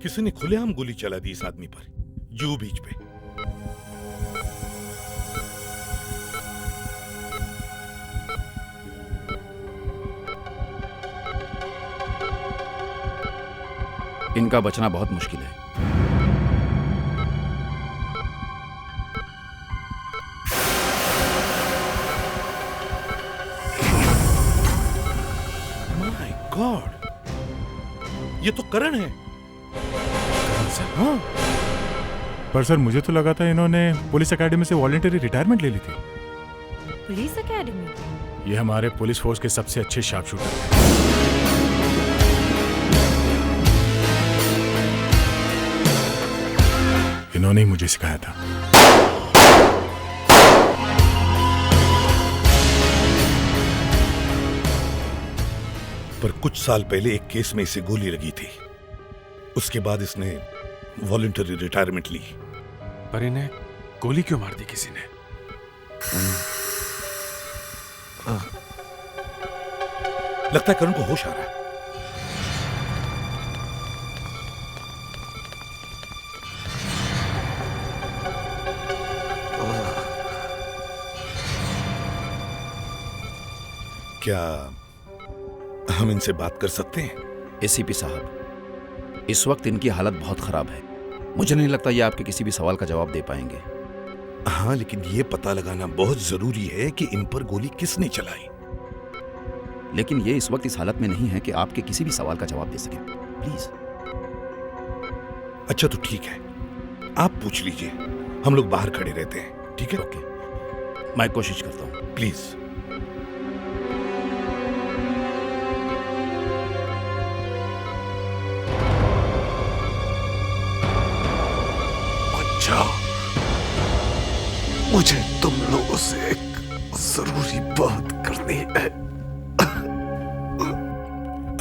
किसी ने खुलेआम गोली चला दी इस आदमी पर, जू बीच पे। इनका बचना बहुत मुश्किल है। माय गॉड, ये तो करण है। हाँ, पर सर मुझे तो लगा था इन्होंने पुलिस एकेडमी से वॉलंटरी रिटायरमेंट ले ली थी। Police academy? ये हमारे पुलिस फोर्स के सबसे अच्छे शार्प शूटर हैं। इन्होंने ही मुझे सिखाया था। पर कुछ साल पहले एक केस में इसे गोली लगी थी, उसके बाद इसने वॉलंटरी रिटायरमेंट ली। पर इन्हें गोली क्यों मार दी किसी ने? लगता है करण को होश आ रहा है। क्या हम इनसे बात कर सकते हैं? एसीपी साहब, इस वक्त इनकी हालत बहुत खराब है। मुझे नहीं लगता ये आपके किसी भी सवाल का जवाब दे पाएंगे। हाँ, लेकिन ये पता लगाना बहुत जरूरी है कि इन पर गोली किसने चलाई। लेकिन ये इस वक्त इस हालत में नहीं है कि आपके किसी भी सवाल का जवाब दे सके। प्लीज। अच्छा तो ठीक है, आप पूछ लीजिए, हम लोग बाहर खड़े रहते हैं। ठीक है? ओके, मैं कोशिश करता हूँ। प्लीज। मुझे तुम लोगों से एक जरूरी बात करनी है।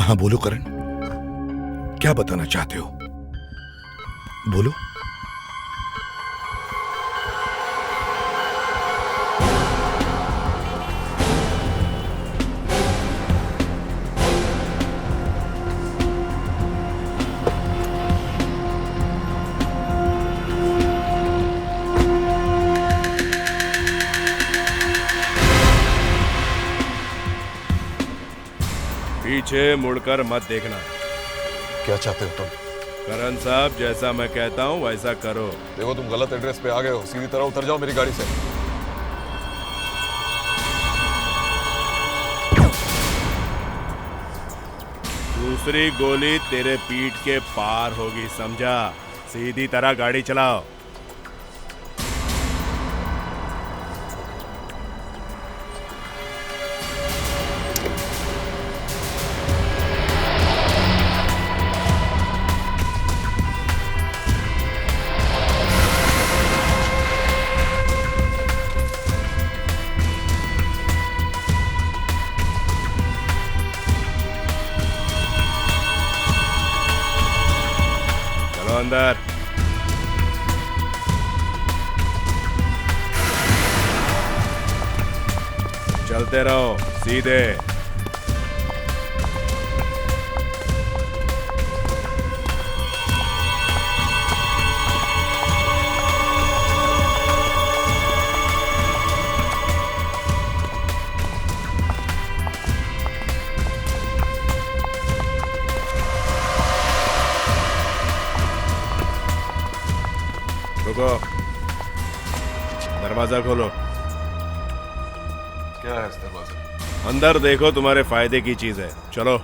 हाँ बोलो करण, क्या बताना चाहते हो? बोलो। पीछे मुड़कर मत देखना। क्या चाहते हो तुम? करण साहब, जैसा मैं कहता हूँ वैसा करो। देखो तुम गलत एड्रेस पे आ गए हो, सीधी तरह उतर जाओ मेरी गाड़ी से। दूसरी गोली तेरे पीठ के पार होगी, समझा? सीधी तरह गाड़ी चलाओ। अंदर चलते रहो सीधे। दरवाजा खोलो। क्या है इस दरवाजे? अंदर देखो, तुम्हारे फायदे की चीज है। चलो।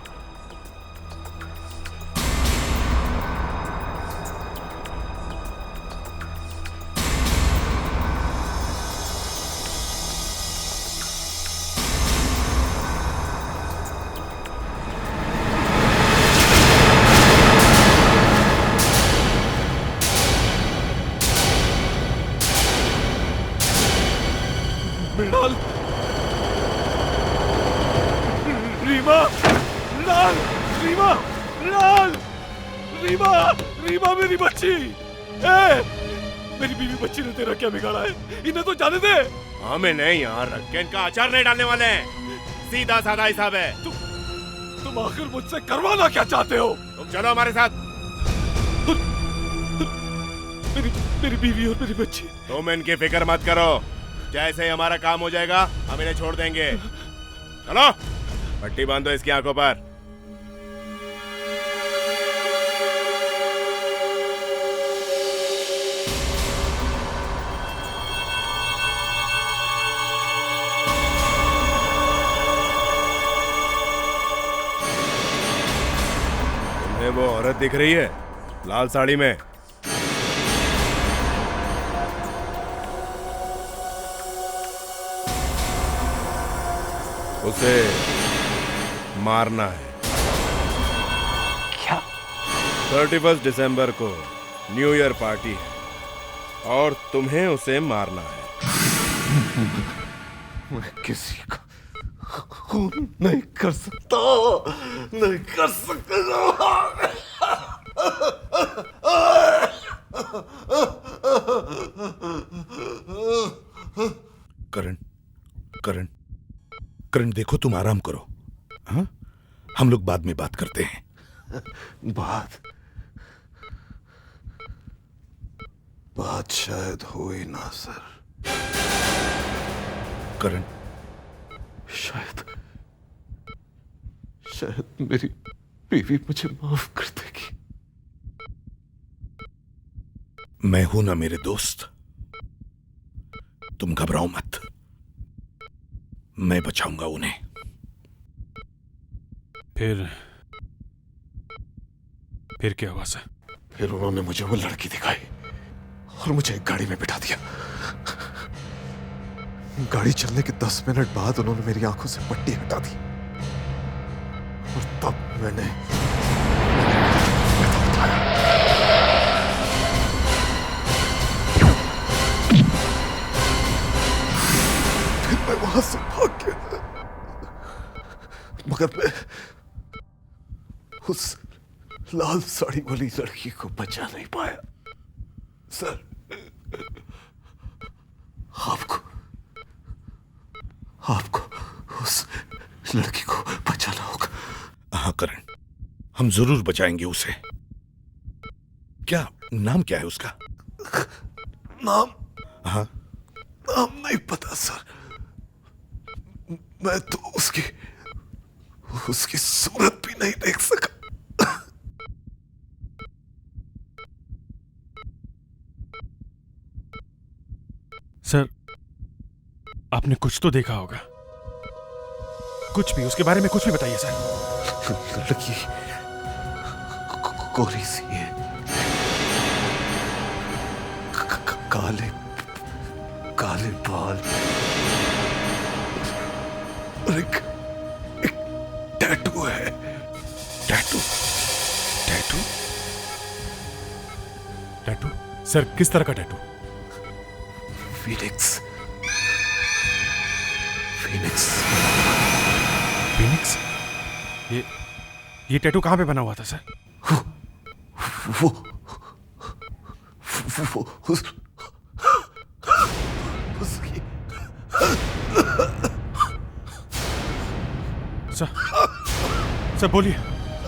मृणाल, रीमा, मृणाल, रीमा, मृणाल, रीमा, रीमा मेरी बच्ची। मेरी बीवी बच्ची ने तेरा क्या बिगाड़ा है? इन्हें तो जाने दे। हमें नहीं यहाँ रख के इनका अचार नहीं डालने वाले हैं। सीधा साधा हिसाब है। तुम आखिर मुझसे करवाना क्या चाहते हो? तुम चलो हमारे साथ। मेरी बीवी और मेरी बच्ची। तुम इनकी फिक्र मत करो, जैसे ही हमारा काम हो जाएगा हम इन्हें छोड़ देंगे। चलो, पट्टी बांधो इसकी आंखों पर। तुम्हें वो औरत दिख रही है लाल साड़ी में? उसे मारना है। क्या? 31 दिसंबर को न्यू ईयर पार्टी है और तुम्हें उसे मारना है। मैं किसी का खून नहीं कर सकता, नहीं कर सकता। करण, करण, करण, देखो तुम आराम करो। हाँ, हम लोग बाद में बात करते हैं। बात शायद हो ही ना सर। करण, शायद मेरी बीवी मुझे माफ कर देगी। मैं हूं ना मेरे दोस्त, तुम घबराओ मत, मैं बचाऊंगा उन्हें। फिर क्या हुआ सर? फिर उन्होंने मुझे वो लड़की दिखाई और मुझे एक गाड़ी में बिठा दिया। गाड़ी चलने के 10 मिनट बाद उन्होंने मेरी आंखों से पट्टी हटा दी और तब मैंने उठाया। फिर मैं वहां से भाग गया, मगर मैं उस लाल साड़ी वाली लड़की को बचा नहीं पाया। सर, आपको उस लड़की को बचाना होगा। हाँ करण, हम जरूर बचाएंगे उसे। क्या नाम क्या है उसका? नाम? हाँ, नाम नहीं पता सर। मैं तो उसकी सूरत भी नहीं देख सका। सर, आपने कुछ तो देखा होगा। कुछ भी, उसके बारे में कुछ भी बताइए सर। लड़की गोरी सी है, काले काले बाल और एक टैटू है। टैटू? टैटू? टैटू? सर, किस तरह का टैटू? फीनिक्स। फिनिक्स? ये टैटू कहां पे बना हुआ था सर? वो उसकी। सर बोलिए,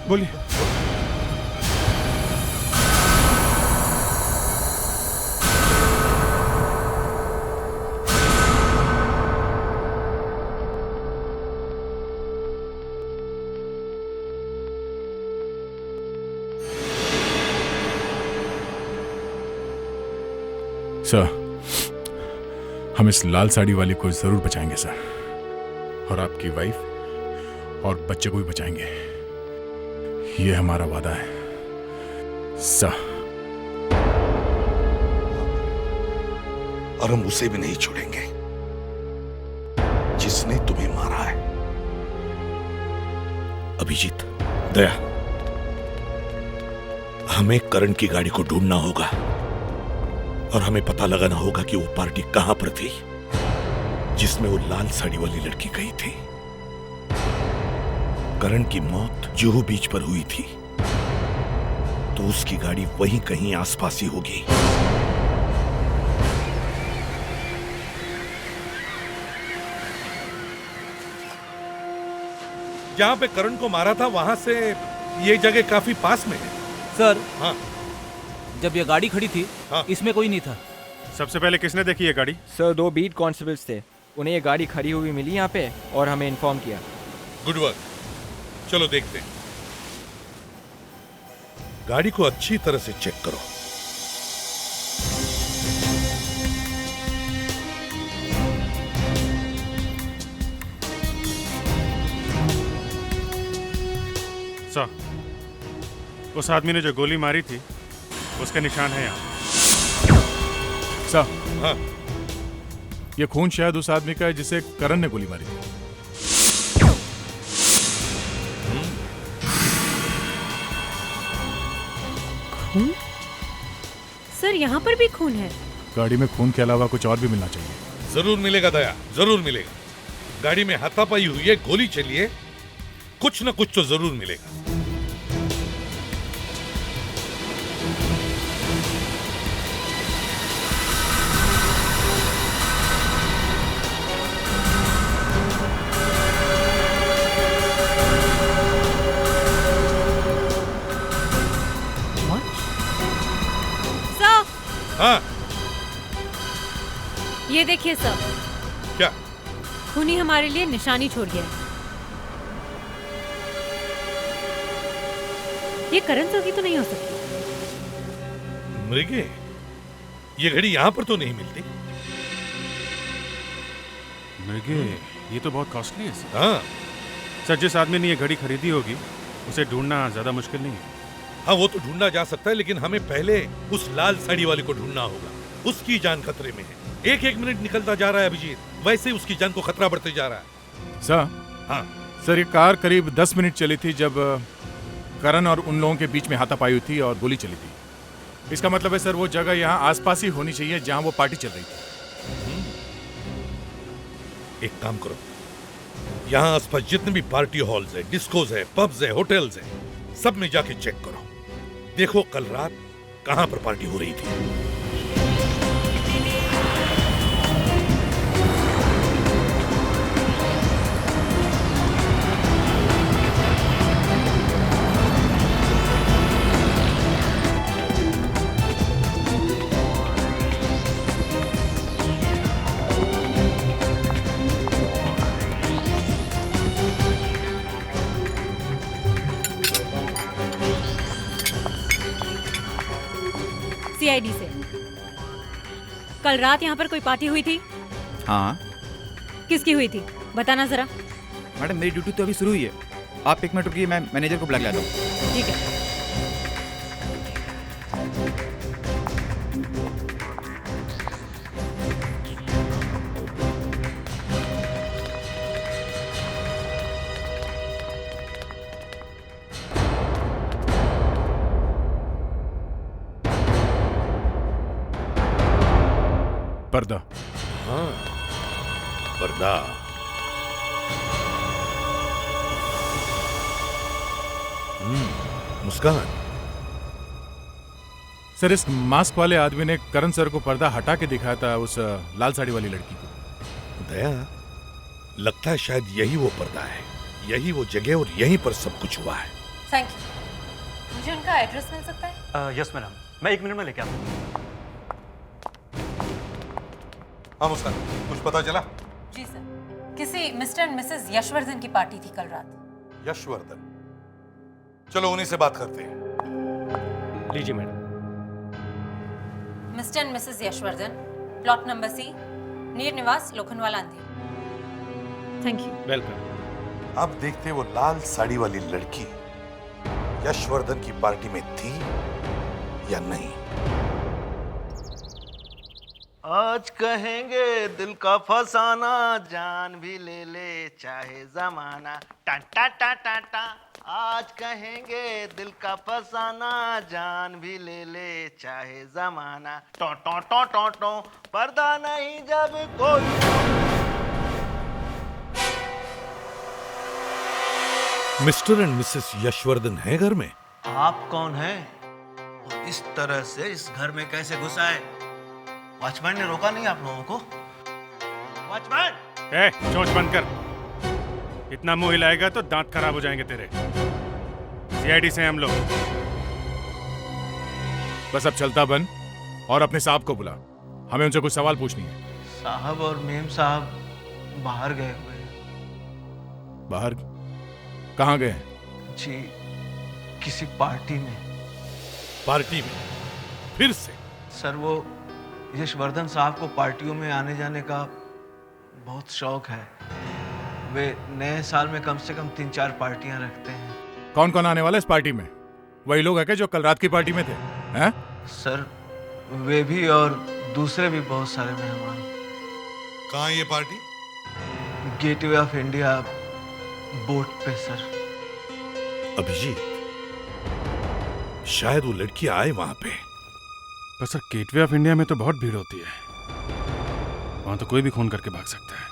बोलिए। सर, हम इस लाल साड़ी वाली को जरूर बचाएंगे सर, और आपकी वाइफ और बच्चे को भी बचाएंगे। ये हमारा वादा है सर। और हम उसे भी नहीं छोड़ेंगे जिसने तुम्हें मारा है। अभिजीत, दया, हमें करण की गाड़ी को ढूंढना होगा और हमें पता लगाना होगा कि वो पार्टी कहां पर थी जिसमें वो लाल साड़ी वाली लड़की गई थी। करण की मौत जुहू बीच पर हुई थी, तो उसकी गाड़ी वहीं कहीं आसपास ही होगी। जहां पे करण को मारा था वहां से ये जगह काफी पास में है। सर, हाँ, जब ये गाड़ी खड़ी थी हाँ। इसमें कोई नहीं था। सबसे पहले किसने देखी ये गाड़ी? सर, 2 बीट कांस्टेबल्स थे, उन्हें ये गाड़ी खड़ी हुई मिली यहाँ पे और हमें इन्फॉर्म किया। Good work. चलो देखते हैं। गाड़ी को अच्छी तरह से चेक करो। सर, उस आदमी ने जो गोली मारी थी उसके निशान है यहाँ। सर, हाँ, ये खून शायद उस आदमी का है जिसे करण ने गोली मारी थी। खून? सर, यहाँ पर भी खून है। गाड़ी में खून के अलावा कुछ और भी मिलना चाहिए। जरूर मिलेगा दया, जरूर मिलेगा। गाड़ी में हाथापाई हुई है, गोली चली है, कुछ न कुछ तो जरूर मिलेगा। सर, हाँ, ये देखिए सर, क्या? खूनी हमारे लिए निशानी छोड़ गया है। ये करण सर की तो नहीं हो सकती। मृगे, ये घड़ी यहां पर तो नहीं मिलती। मृगे, ये तो बहुत कॉस्टली है सर। हाँ, सर, जिस आदमी ने ये घड़ी खरीदी होगी उसे ढूंढना ज्यादा मुश्किल नहीं है। हाँ, वो तो ढूंढना जा सकता है, लेकिन हमें पहले उस लाल साड़ी वाले को ढूंढना होगा। उसकी जान खतरे में है। एक मिनट निकलता जा रहा है अभिजीत, वैसे उसकी जान को खतरा बढ़ते जा रहा है। सर, हाँ, सर, ये कार करीब 10 मिनट चली थी जब करण और उन लोगों के बीच में हाथापाई हुई थी और गोली चली थी। इसका मतलब है सर, वो जगह यहाँ आसपास ही होनी चाहिए जहाँ वो पार्टी चल रही थी। एक काम करो, यहाँ आसपास जितने भी पार्टी हॉल्स है, डिस्कोज है, पब्स है, होटल्स है, सब में जाके चेक करो। देखो कल रात कहां पर पार्टी हो रही थी। सीआईडी से। कल रात यहाँ पर कोई पार्टी हुई थी? हाँ किसकी हुई थी, बताना जरा। मैडम, मेरी ड्यूटी तो अभी शुरू हुई है। आप 1 मिनट रुकिए, मैं मैनेजर को बुला के लाता हूँ। ठीक है। पर्दा। हाँ, पर्दा। मुस्कान, सर, इस मास्क वाले आदमी ने करण सर को पर्दा हटा के दिखाया था उस लाल साड़ी वाली लड़की को। दया, लगता है शायद यही वो पर्दा है, यही वो जगह और यहीं पर सब कुछ हुआ है। Thank you. मुझे उनका एड्रेस मिल सकता है? यस मैडम, मैं 1 मिनट में लेके आता हूँ। हाँ मुस्कान, कुछ पता चला? जी सर, किसी मिस्टर एंड मिसेस यशवर्धन की पार्टी थी कल रात। यशवर्धन, चलो उन्हीं से बात करते हैं। लीजिए madam. Mister and Mrs Yashvardhan, plot number C, Neer Niwas Lokhandwala Andheri. Thank you. Welcome. अब देखते वो लाल साड़ी वाली लड़की यशवर्धन की पार्टी में थी या नहीं। आज कहेंगे दिल का फसाना, जान भी ले ले चाहे जमाना। टा टा टा टा टा। आज कहेंगे दिल का फसाना, जान भी ले ले चाहे जमाना। टो टो टो टो टो, पर्दा नहीं जब कोई। मिस्टर एंड मिसेस यशवर्धन है घर में? आप कौन हैं? और इस तरह से इस घर में कैसे घुस आए? वॉचमैन ने रोका नहीं आप लोगों को? वॉचमैन! ए, चोंच बंद कर। इतना मुंह हिलाएगा तो दांत खराब हो जाएंगे तेरे। सीआईडी से हम लोग। बस अब चलता बन और अपने साहब को बुला, हमें उनसे कुछ सवाल पूछनी है। साहब और मेम साहब बाहर गए हुए हैं। बाहर? कहाँ गए? जी, किसी पार्टी में। पार्टी में? फिर से? सर, वो यशवर्धन साहब को पार्टियों में आने जाने का बहुत शौक है। वे नए साल में कम से कम 3-4 पार्टियां रखते हैं। कौन कौन आने वाला है इस पार्टी में? वही लोग हैं क्या जो कल रात की पार्टी में थे? हैं? सर, वे भी और दूसरे भी बहुत सारे मेहमान। कहाँ ये party? Gateway of India boat पे सर। अभिजीत, शायद वो लड़की आए वहां पे। पर सर, गेटवे ऑफ इंडिया में तो बहुत भीड़ होती है, वहां तो कोई भी खून करके भाग सकता है।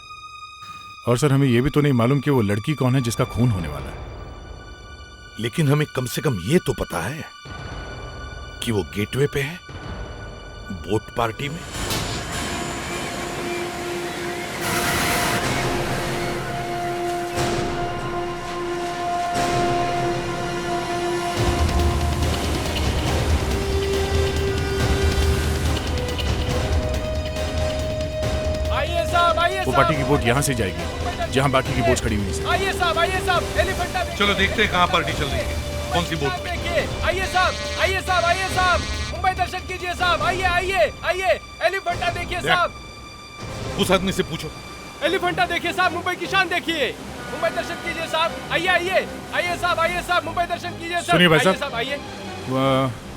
और सर, हमें यह भी तो नहीं मालूम कि वो लड़की कौन है जिसका खून होने वाला है। लेकिन हमें कम से कम ये तो पता है कि वो गेटवे पे है, बोट पार्टी में। वो पार्टी की बोट यहाँ से जाएगी जहाँ बाकी की बोट खड़ी हुई है। आइए साहब, एलिफेंटा देखिए। चलो देखते हैं कहाँ पार्टी चल रही है, कौन सी बोट पे। आइए साहब, मुंबई दर्शन कीजिए साहब। आइए, एलिफेंटा देखिए साहब। उस आदमी से पूछो। एलिफेंटा देखिए साहब, मुंबई की शान देखिए। मुंबई दर्शन कीजिए साहब। आइए साहब, मुंबई दर्शन कीजिए साहब। सुनिए भाई साहब, आइए।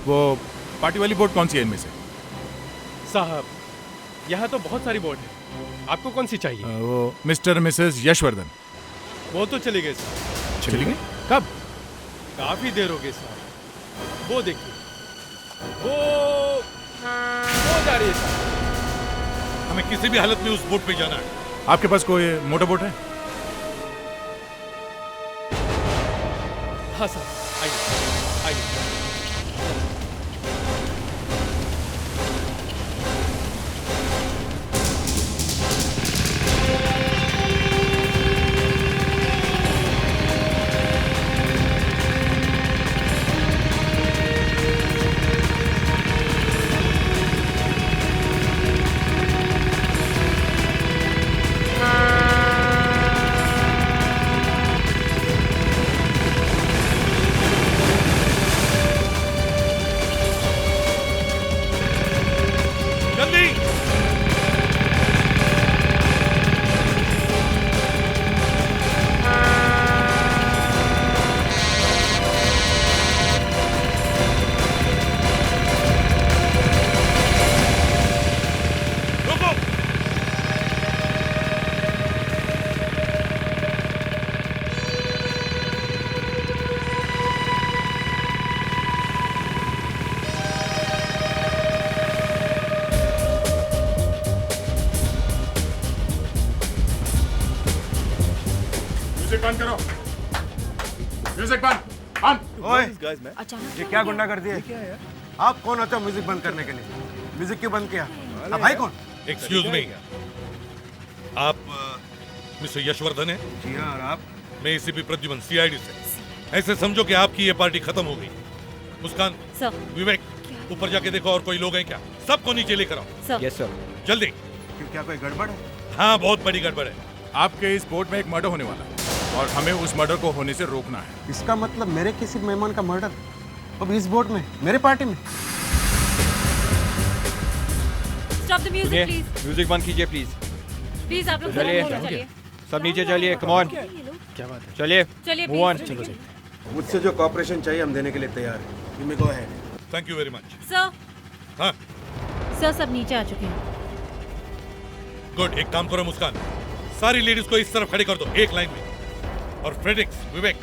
वो पार्टी वाली बोट कौन सी है इनमें से? साहब, यहाँ तो बहुत सारी बोट है, आपको कौन सी चाहिए? वो मिस्टर मिसेस यशवर्धन। वो तो चले गए साहब। चली गई? कब? काफी देर हो गई साहब। वो देखिए, वो जा रही है साहब। हमें किसी भी हालत में उस बोट पे जाना है। आपके पास कोई मोटर बोट है? हाँ साहब, आइए। बंद करो, म्यूजिक बंद। ओए, अचानक ये क्या गुंडा कर दिया? आप कौन होते हो म्यूजिक बंद करने के लिए? म्यूजिक क्यों बंद किया? आप भाई कौन? एक्सक्यूज मी, आप मिस्टर यशवर्धन है? जी हाँ, और आप? मैं एसीपी प्रद्युमन, सीआईडी से। ऐसे समझो कि आपकी ये पार्टी खत्म हो गई। मुस्कान, विवेक, ऊपर जाके देखो और कोई लोग हैं क्या। सबको नीचे लेकर आओ। Yes sir. जल्दी। क्या कोई गड़बड़ है? हाँ, बहुत बड़ी गड़बड़ है। आपके इस बोट में एक मर्डर होने वाला है और हमें उस मर्डर को होने से रोकना है। इसका मतलब मेरे किसी मेहमान का मर्डर अब इस बोट में, मेरे पार्टी में? Stop the music please. Music बंद कीजिए प्लीज। प्लीज आप लोग चलिए चलिए सब नीचे चलिए, कम ऑन। क्या बात है? चलिए चलिए मूव ऑन। चलो सही। मुझसे जो कॉपरेशन चाहिए हम देने के लिए तैयार हैं। You may go ahead. Thank you very much. Sir हाँ सर सब नीचे आ चुके हैं। गुड, एक काम करो मुस्कान, सारी लेडीज को इस तरफ खड़ी कर दो एक लाइन में, और फ्रेडिक्स, विवेक,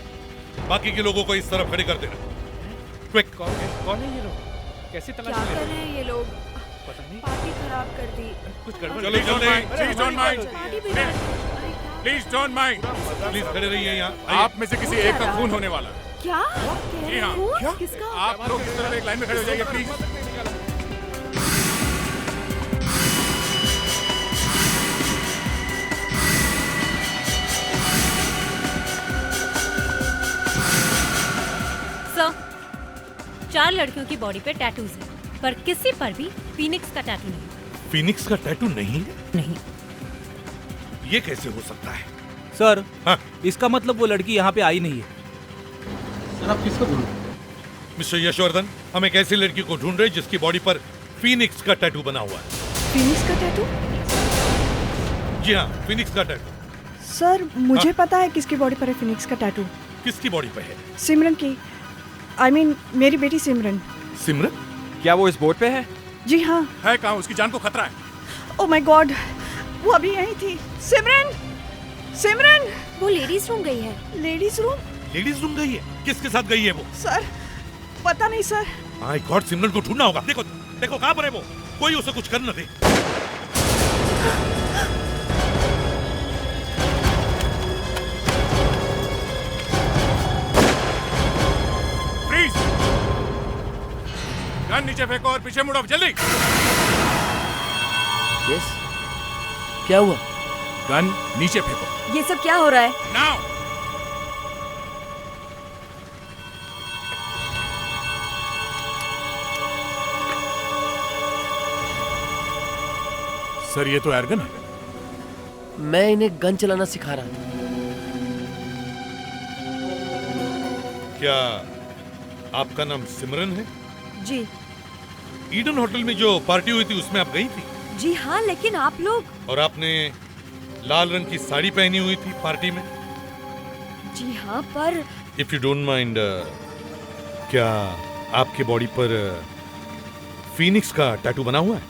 बाकी के लोगों को इस तरफ खड़ी कर देना। क्विक। कौन है ये लोग? कैसे क्या तलाश कर रहे हैं ये लोग? पता नहीं। पार्टी खराब कर दी। कुछ गड़बड़। चलो जल्दी। प्लीज डोंट माइंड, पार्टी बिगाड़ प्लीज डोंट माइंड। प्लीज खड़े रहिए यहाँ। आप में से किसी एक का खून होने वाला है। क्या? जी हाँ। खून? किसका? आप लोग इस तरफ एक लाइन में खड़े हो जाइए प्लीज। सर 4 लड़कियों की बॉडी पे टैटूज है, पर किसी पर भी फीनिक्स का टैटू नहीं। फिनिक्स का टैटू नहीं है? नहीं। ये कैसे हो सकता है? सर हाँ? इसका मतलब वो लड़की यहाँ पे आई नहीं है। सर आप किसको ढूंढ? मिस्टर यशवर्धन, हम एक ऐसी लड़की को ढूंढ रहे हैं जिसकी बॉडी पर फिनिक्स का टैटू बना हुआ है। फिनिक्स का टैटू? जी हाँ, फिनिक्स का टैटू। सर मुझे पता है किसकी बॉडी पर है फिनिक्स का टैटू। किसकी बॉडी पे है? सिमरन की। I mean, मेरी बेटी सिमरन। सिमरन? क्या वो इस बोट पे है? जी हाँ। है कहाँ? उसकी जान को खतरा है। ओह माय गॉड, वो अभी यहीं थी। सिमरन, सिमरन। वो लेडीज रूम गई है। Ladies room? लेडीज रूम गई है? किसके साथ गई है वो? सर पता नहीं सर। माय गॉड, सिमरन को ढूंढना होगा। देखो देखो कहाँ पर है वो, कोई उसे कुछ कर न दे। प्लीज गन नीचे फेंको और पीछे मुड़ो जल्दी। यस क्या हुआ? गन नीचे फेंको। ये सब क्या हो रहा है? नाउ। सर ये तो एयरगन है। मैं इन्हें गन चलाना सिखा रहा था। क्या आपका नाम सिमरन है? जी। ईडन होटल में जो पार्टी हुई थी उसमें आप गई थी? जी हाँ, लेकिन आप लोग? और आपने लाल रंग की साड़ी पहनी हुई थी पार्टी में? जी हाँ, पर इफ यू डोंट माइंड, क्या आपके बॉडी पर फिनिक्स का टैटू बना हुआ है?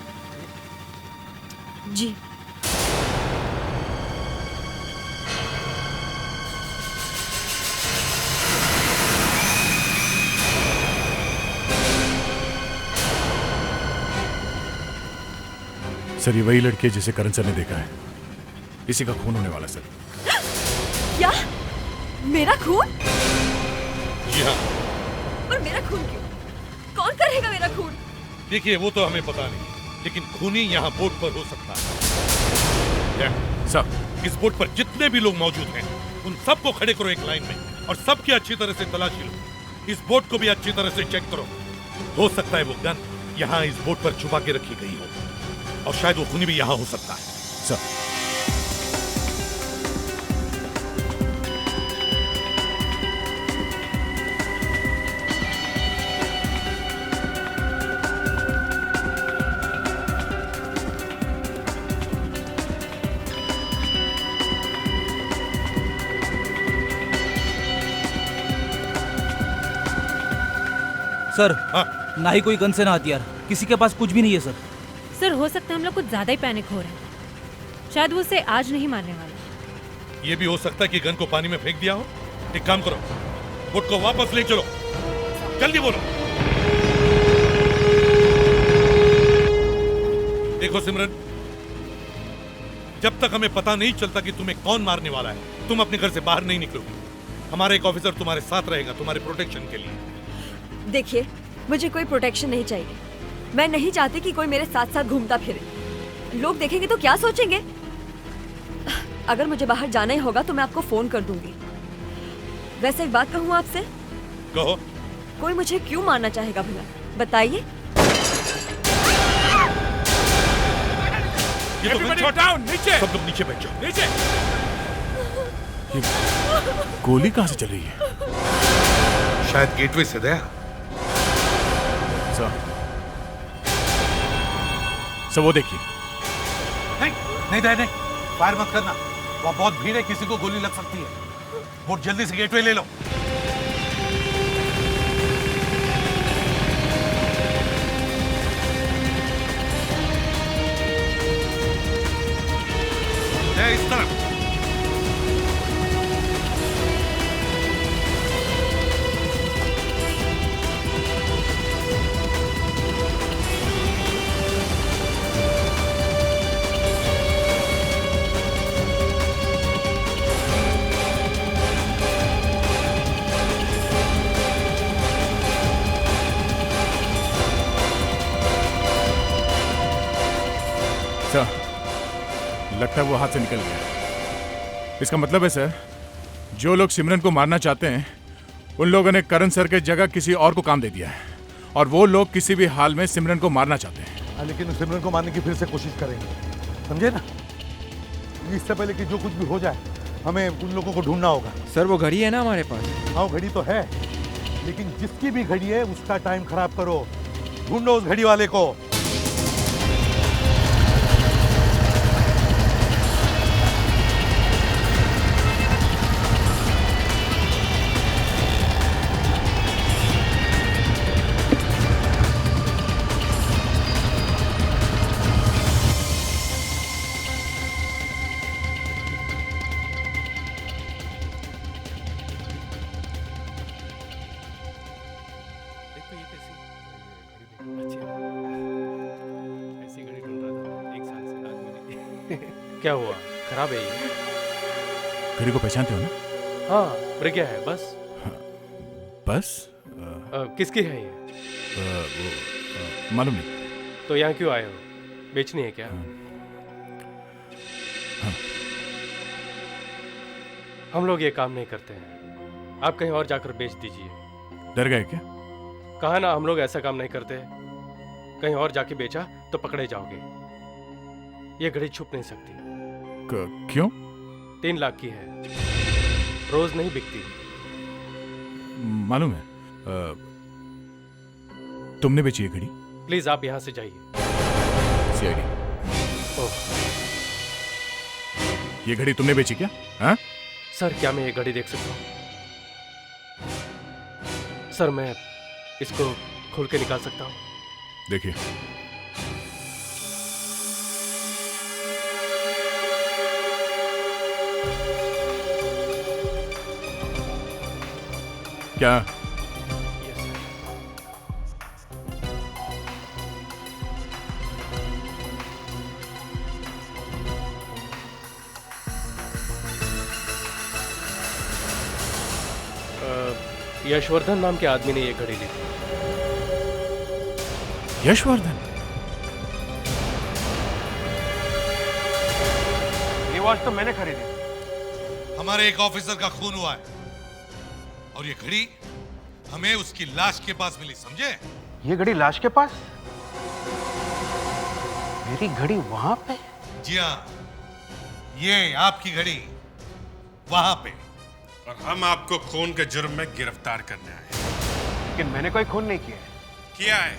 जी। सर ये वही लड़की है जिसे करण सर ने देखा है। इसी का खून होने वाला सर। क्या? मेरा खून? जी हाँ। और मेरा खून क्यों? कौन करेगा मेरा खून? देखिए वो तो हमें पता नहीं, लेकिन खूनी यहाँ बोट पर हो सकता है। सर इस बोट पर जितने भी लोग मौजूद हैं उन सबको खड़े करो एक लाइन में और सबकी अच्छी तरह से तलाशी लो। इस बोट को भी अच्छी तरह से चेक करो। हो सकता है वो गन यहाँ इस बोट पर छुपा के रखी गई हो, और शायद वो खूनी भी यहाँ हो सकता है। सर सर ना ही कोई गन से ना हथियार, किसी के पास कुछ भी नहीं है सर। सर हो सकता है हम लोग कुछ ज्यादा ही पैनिक हो रहे हैं। शायद वो उसे आज नहीं मारने वाला। ये भी हो सकता है कि गन को पानी में फेंक दिया हो। एक काम करो, बोट को वापस ले चलो, जल्दी बोलो। देखो सिमरन, जब तक हमें पता नहीं चलता कि तुम्हें कौन मारने वाला है, तुम अपने घर से बाहर नहीं निकलोगे। हमारा एक ऑफिसर तुम्हारे साथ रहेगा तुम्हारे प्रोटेक्शन के लिए। देखिए, मुझे कोई प्रोटेक्शन नहीं चाहिए। मैं नहीं चाहती कि कोई मेरे साथ साथ घूमता फिरे। लोग देखेंगे तो क्या सोचेंगे? अगर मुझे बाहर जाना ही होगा तो मैं आपको फोन कर दूंगी। वैसे एक बात कहूँ आपसे? कहो। कोई मुझे क्यों मारना चाहेगा भला, बताइए। ये तो गन शॉट। नीचे सब लोग नीचे बैठ जाओ। नीचे। गोली कहाँ से चल रही है? शायद गेटवे से दया। सर वो देखिए। नहीं नहीं दया नहीं, फायर मत करना, वहाँ बहुत भीड़ है, किसी को गोली लग सकती है। बोट जल्दी से गेटवे ले लो। इस तरफ। लगता है वो हाथ से निकल गया। इसका मतलब है सर, जो लोग सिमरन को मारना चाहते हैं उन लोगों ने करण सर के जगह किसी और को काम दे दिया है, और वो लोग किसी भी हाल में सिमरन को मारना चाहते हैं। लेकिन सिमरन को मारने की फिर से कोशिश करेंगे, समझे ना? इससे पहले कि जो कुछ भी हो जाए हमें उन लोगों को ढूंढना होगा। सर वो घड़ी है ना हमारे पास? हाँ घड़ी तो है, लेकिन जिसकी भी घड़ी है उसका टाइम खराब करो। ढूंढो उस घड़ी वाले को। क्या हुआ? खराब है ये? घड़ी को पहचानते हो ना? हाँ, प्रज्ञा है बस। बस? किसकी है ये? मालूम नहीं। तो यहाँ क्यों आए हो? बेचनी है क्या? हाँ। हम लोग ये काम नहीं करते हैं, आप कहीं और जाकर बेच दीजिए। डर गए क्या? कहा ना हम लोग ऐसा काम नहीं करते। कहीं और जाके बेचा तो पकड़े जाओगे। ये घड़ी छुप नहीं सकती। क्यों? 3 लाख की है, रोज नहीं बिकती। मालूम है। तुमने बेची ये घड़ी? प्लीज आप यहाँ से जाइए। सीआईडी। ओह, ये घड़ी तुमने बेची क्या? हाँ? सर क्या मैं ये घड़ी देख सकता हूँ? सर मैं इसको खोल के निकाल सकता हूँ? देखिए। क्या? Yes sir. यशवर्धन नाम के आदमी ने ये घड़ी ली थी। यशवर्धन? ये वॉच तो मैंने खरीदी। हमारे एक ऑफिसर का खून हुआ है और ये घड़ी हमें उसकी लाश के पास मिली, समझे? ये घड़ी लाश के पास? मेरी घड़ी वहां पे? जी हाँ, ये आपकी घड़ी वहां पे। और हम आपको खून के जुर्म में गिरफ्तार करने आए हैं। लेकिन मैंने कोई खून नहीं किया है। किया है।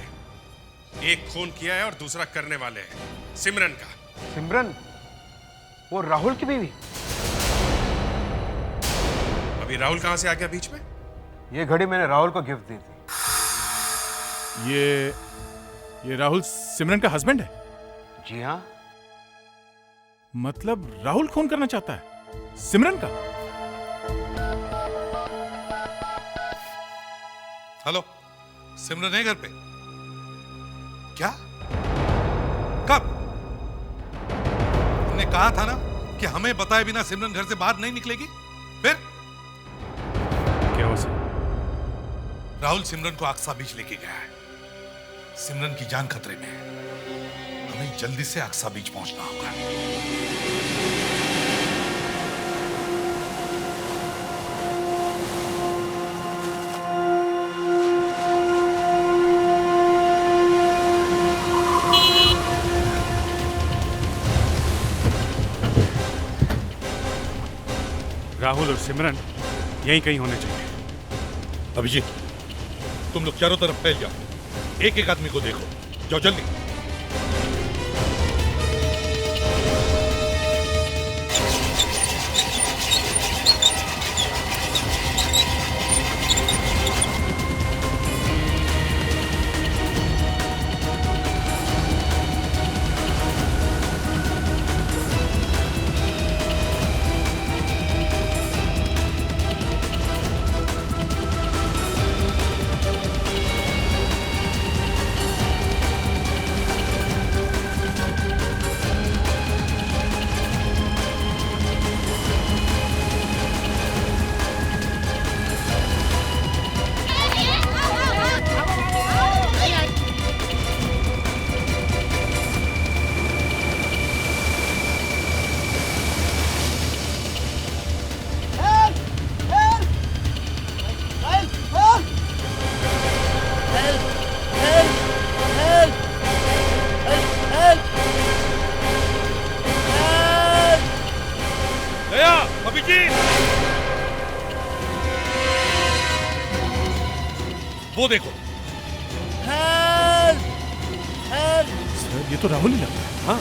एक खून किया है और दूसरा करने वाले हैं, सिमरन का। सिमरन? वो राहुल की बीवी? अभी राहुल कहां से आ गया बीच में? ये घड़ी मैंने राहुल को गिफ्ट दी थी। ये राहुल सिमरन का हस्बैंड है? जी हाँ। मतलब राहुल खून करना चाहता है सिमरन का? हेलो, सिमरन है घर पे? क्या? कब? हमने कहा था ना कि हमें बताए बिना सिमरन घर से बाहर नहीं निकलेगी। फिर क्या हुआ सर? राहुल सिमरन को अक्सा बीच लेके गया है। सिमरन की जान खतरे में है। हमें जल्दी से अक्सा बीच पहुंचना होगा। राहुल और सिमरन यहीं कहीं होने चाहिए। अभिजीत, तुम लोग चारों तरफ फैल जाओ, एक एक आदमी को देखो। जाओ जल्दी। दया, अभिजीत, वो देखो। सर ये तो राहुल ही लगता है। हाँ,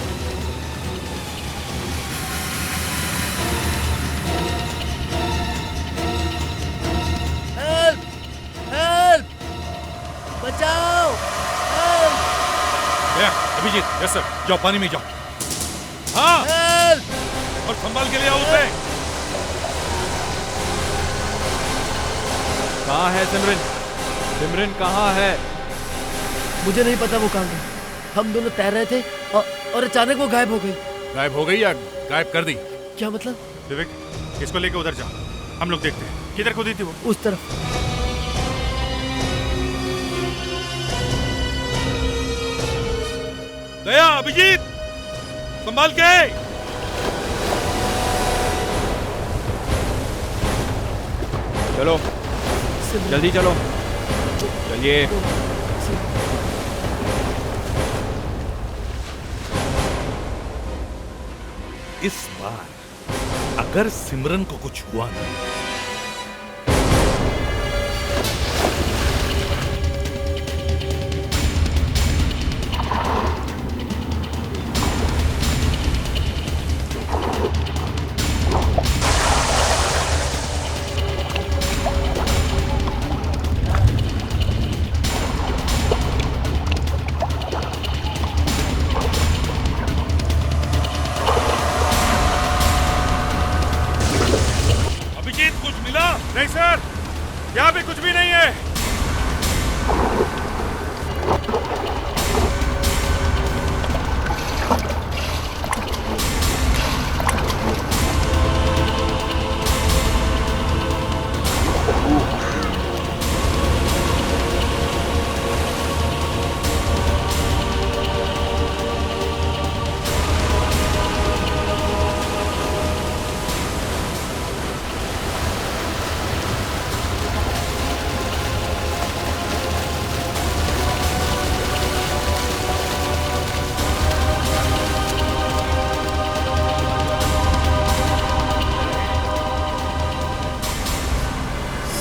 बचाओ! दया, अभिजीत, यस सर, जाओ पानी में जाओ। हाँ, और संभाल के ले आओ उसे। कहाँ है सिमरन? सिमरन कहाँ है? मुझे नहीं पता वो कहाँ गई। हम दोनों तैर रहे थे और अचानक वो गायब हो गई। गायब हो गई या गायब कर दी? क्या मतलब? विवेक, इसको लेके उधर जाओ, हम लोग देखते हैं। किधर कूदी थी वो? उस तरफ। दया, अभिजीत, संभाल के। चलो, जल्दी चलो, चलिए। इस बार अगर सिमरन को कुछ हुआ ना, नहीं सर, यहाँ पे कुछ भी नहीं है।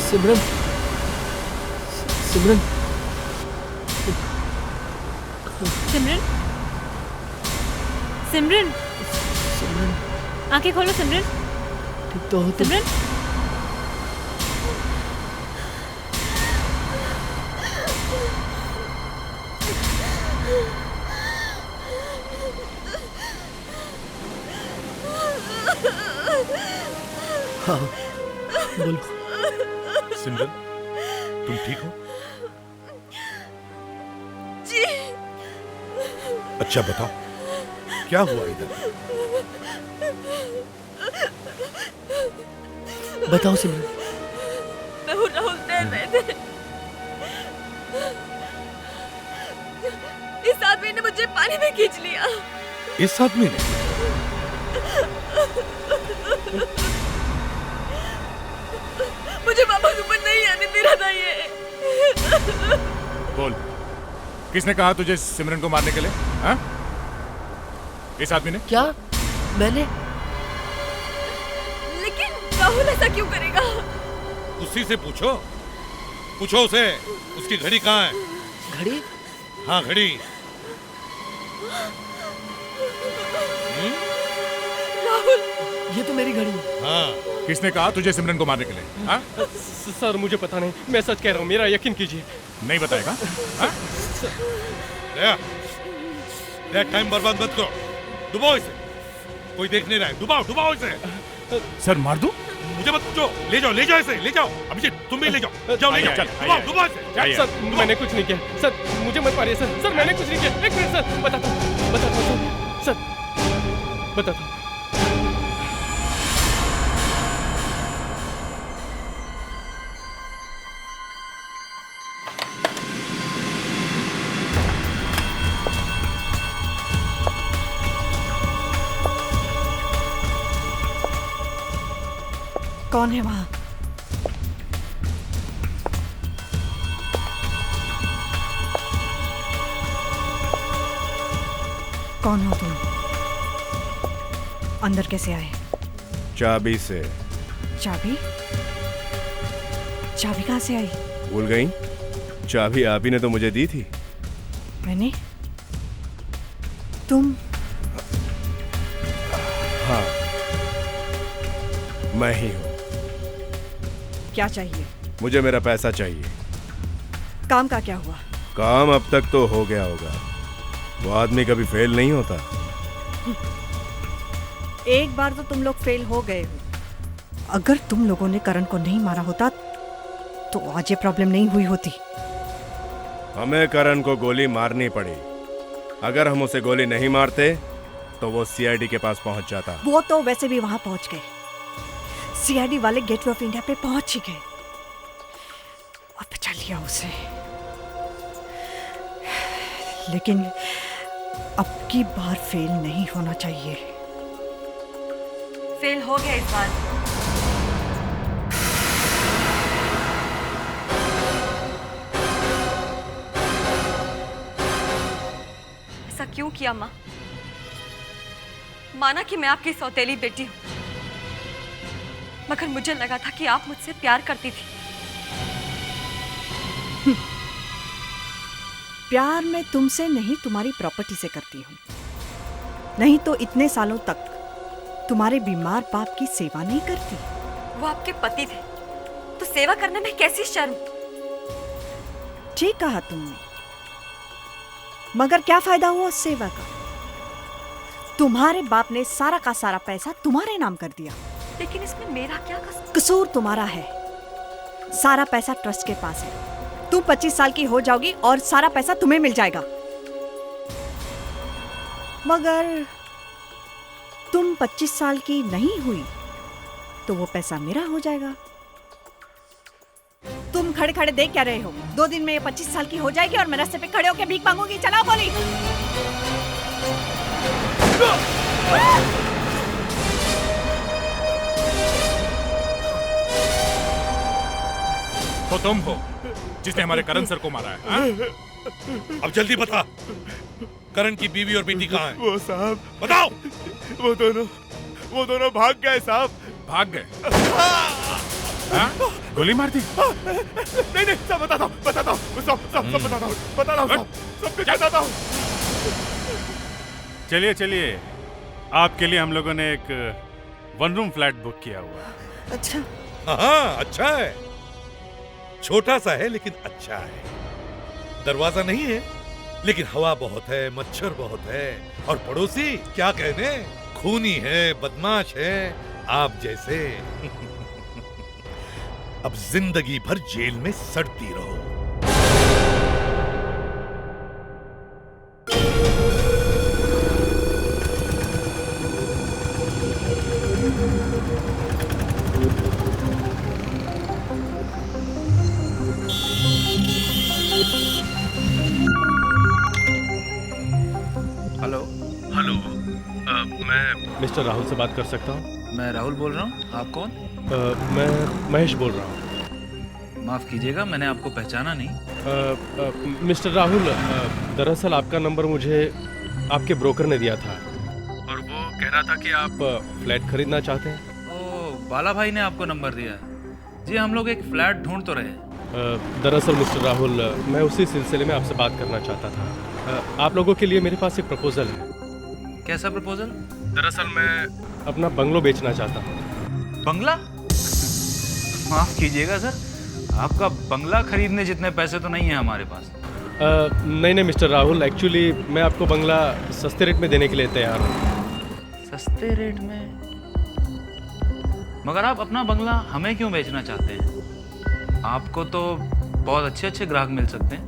सिमरन, सिमरन, सिमरन, सिमरन, सिमरन, आंखें खोलो सिमरन। ठीक तो हो तुम? सिमरन, हाँ, बोलो। सिमरन, तुम ठीक हो? जी। अच्छा बताओ, क्या हुआ इधर? बताओ सिमरन। मैं हूँ राहुल, तैर रहे थे। इस आदमी ने मुझे पानी में खींच लिया। इस आदमी ने? मुझे वापस ऊपर नहीं आने दे रहा था ये। बोल, किसने कहा तुझे सिमरन को मारने के लिए? हाँ? इस आदमी ने? क्या? मैंने? लेकिन राहुल ऐसा क्यों करेगा? उसी से पूछो, पूछो उसे, उसकी घड़ी कहाँ है? घड़ी? हाँ घड़ी। राहुल, ये तो मेरी घड़ी है। हाँ। किसने कहा तुझे सिमरन को मारने के लिए? हाँ? सर मुझे पता नहीं, मैं सच कह रहा हूँ, मेरा यकीन कीजिए। नहीं बताएगा? हाँ? दया, टाइम बर्बाद मत करो, डुबाओ इसे, कोई देख नहीं रहा है, डुबाओ डुबाओ इसे। सर मार दूं? मुझे मत पूछो, ले जाओ इसे, ले जाओ। अभिजीत तुम भी ले जाओ, जाओ ले जाओ, डुबाओ डुबाओ इसे। सर मैंने कुछ नहीं किया, सर मुझे मत मारिए सर, सर मैंने कुछ नहीं किया। एक मिनट सर, बताता हूँ सर, बताता हूँ। कौन है वहां? कौन हो तुम? अंदर कैसे आए? चाबी से। चाबी? चाबी कहाँ से आई? भूल गई? चाबी आप ही ने तो मुझे दी थी। मैंने? तुम? हाँ, मैं ही हूं। क्या चाहिए? मुझे मेरा पैसा चाहिए। काम का क्या हुआ? काम अब तक तो हो गया होगा। वो आदमी कभी फेल नहीं होता। एक बार तो तुम लोग फेल हो गए हो। अगर तुम लोगों ने करण को नहीं मारा होता तो आज ये प्रॉब्लम नहीं हुई होती। हमें करण को गोली मारनी पड़ी। अगर हम उसे गोली नहीं मारते तो वो सीआईडी के पास पहुंच जाता। वो तो वैसे भी वहां पहुंच गए। सीआईडी वाले गेटवे ऑफ इंडिया पे पहुंच ही गए और बचा लिया उसे। लेकिन अब की बार फेल नहीं होना चाहिए। फेल हो गया इस बार। ऐसा क्यों किया माँ? माना कि मैं आपकी सौतेली बेटी हूं, मगर मुझे लगा था कि आप मुझसे प्यार करती थी। प्यार मैं तुमसे नहीं तुम्हारी प्रॉपर्टी से करती हूँ। नहीं तो इतने सालों तक तुम्हारे बीमार बाप की सेवा नहीं करती। वो आपके पति थे तो सेवा करने में कैसी शर्म? ठीक कहा तुमने, मगर क्या फायदा हुआ उस सेवा का? तुम्हारे बाप ने सारा का सारा पैसा तुम्हारे नाम कर दिया। लेकिन इसमें मेरा क्या कसूर? तुम्हारा है। सारा पैसा ट्रस्ट के पास है। तुम 25 साल की हो जाओगी और सारा पैसा तुम्हें मिल जाएगा। मगर तुम 25 साल की नहीं हुई तो वो पैसा मेरा हो जाएगा। तुम खड़े खड़े देख क्या रहे हो? 2 दिन में ये 25 साल की हो जाएगी और मैं रास्ते पे खड़े होकर भीख मांगूंगी। चलाओ गोली। तो तुम हो जिसने हमारे करण सर को मारा है, हाँ? अब जल्दी बता, करण की बीवी और बेटी कहाँ है? वो साहब बताओ। वो दोनों भाग गए साहब। भाग गए? हाँ? गोली मार दी? नहीं, सब बताता हूँ, सब बताता हूँ, सब कुछ बताता हूँ। चलिए, आपके लिए हम लोगों ने एक 1 रूम फ्लैट बुक किया हुआ है। अच्छा। हाँ, अच्छा है। छोटा सा है लेकिन अच्छा है। दरवाजा नहीं है लेकिन हवा बहुत है, मच्छर बहुत है, और पड़ोसी क्या कहने, खूनी है, बदमाश है, आप जैसे। अब जिंदगी भर जेल में सड़ती रहो। हेलो, मैं मिस्टर राहुल से बात कर सकता हूँ? मैं राहुल बोल रहा हूँ। आप कौन? मैं महेश बोल रहा हूँ। माफ़ कीजिएगा, मैंने आपको पहचाना नहीं। मिस्टर राहुल, दरअसल आपका नंबर मुझे आपके ब्रोकर ने दिया था और वो कह रहा था कि आप फ्लैट खरीदना चाहते हैं। ओह, बाला भाई ने आपको नंबर दिया? जी, हम लोग एक फ्लैट ढूंढ तो रहे। दरअसल मिस्टर राहुल, मैं उसी सिलसिले में आपसे बात करना चाहता था। आप लोगों के लिए मेरे पास एक प्रपोजल है। कैसा प्रपोजल? दरअसल मैं अपना बंगलो बेचना चाहता हूँ। बंगला? माफ़ कीजिएगा सर, आपका बंगला खरीदने जितने पैसे तो नहीं है हमारे पास। नहीं मिस्टर राहुल, एक्चुअली मैं आपको बंगला सस्ते रेट में देने के लिए तैयार हूँ। सस्ते रेट में? मगर आप अपना बंगला हमें क्यों बेचना चाहते हैं? आपको तो बहुत अच्छे ग्राहक मिल सकते हैं।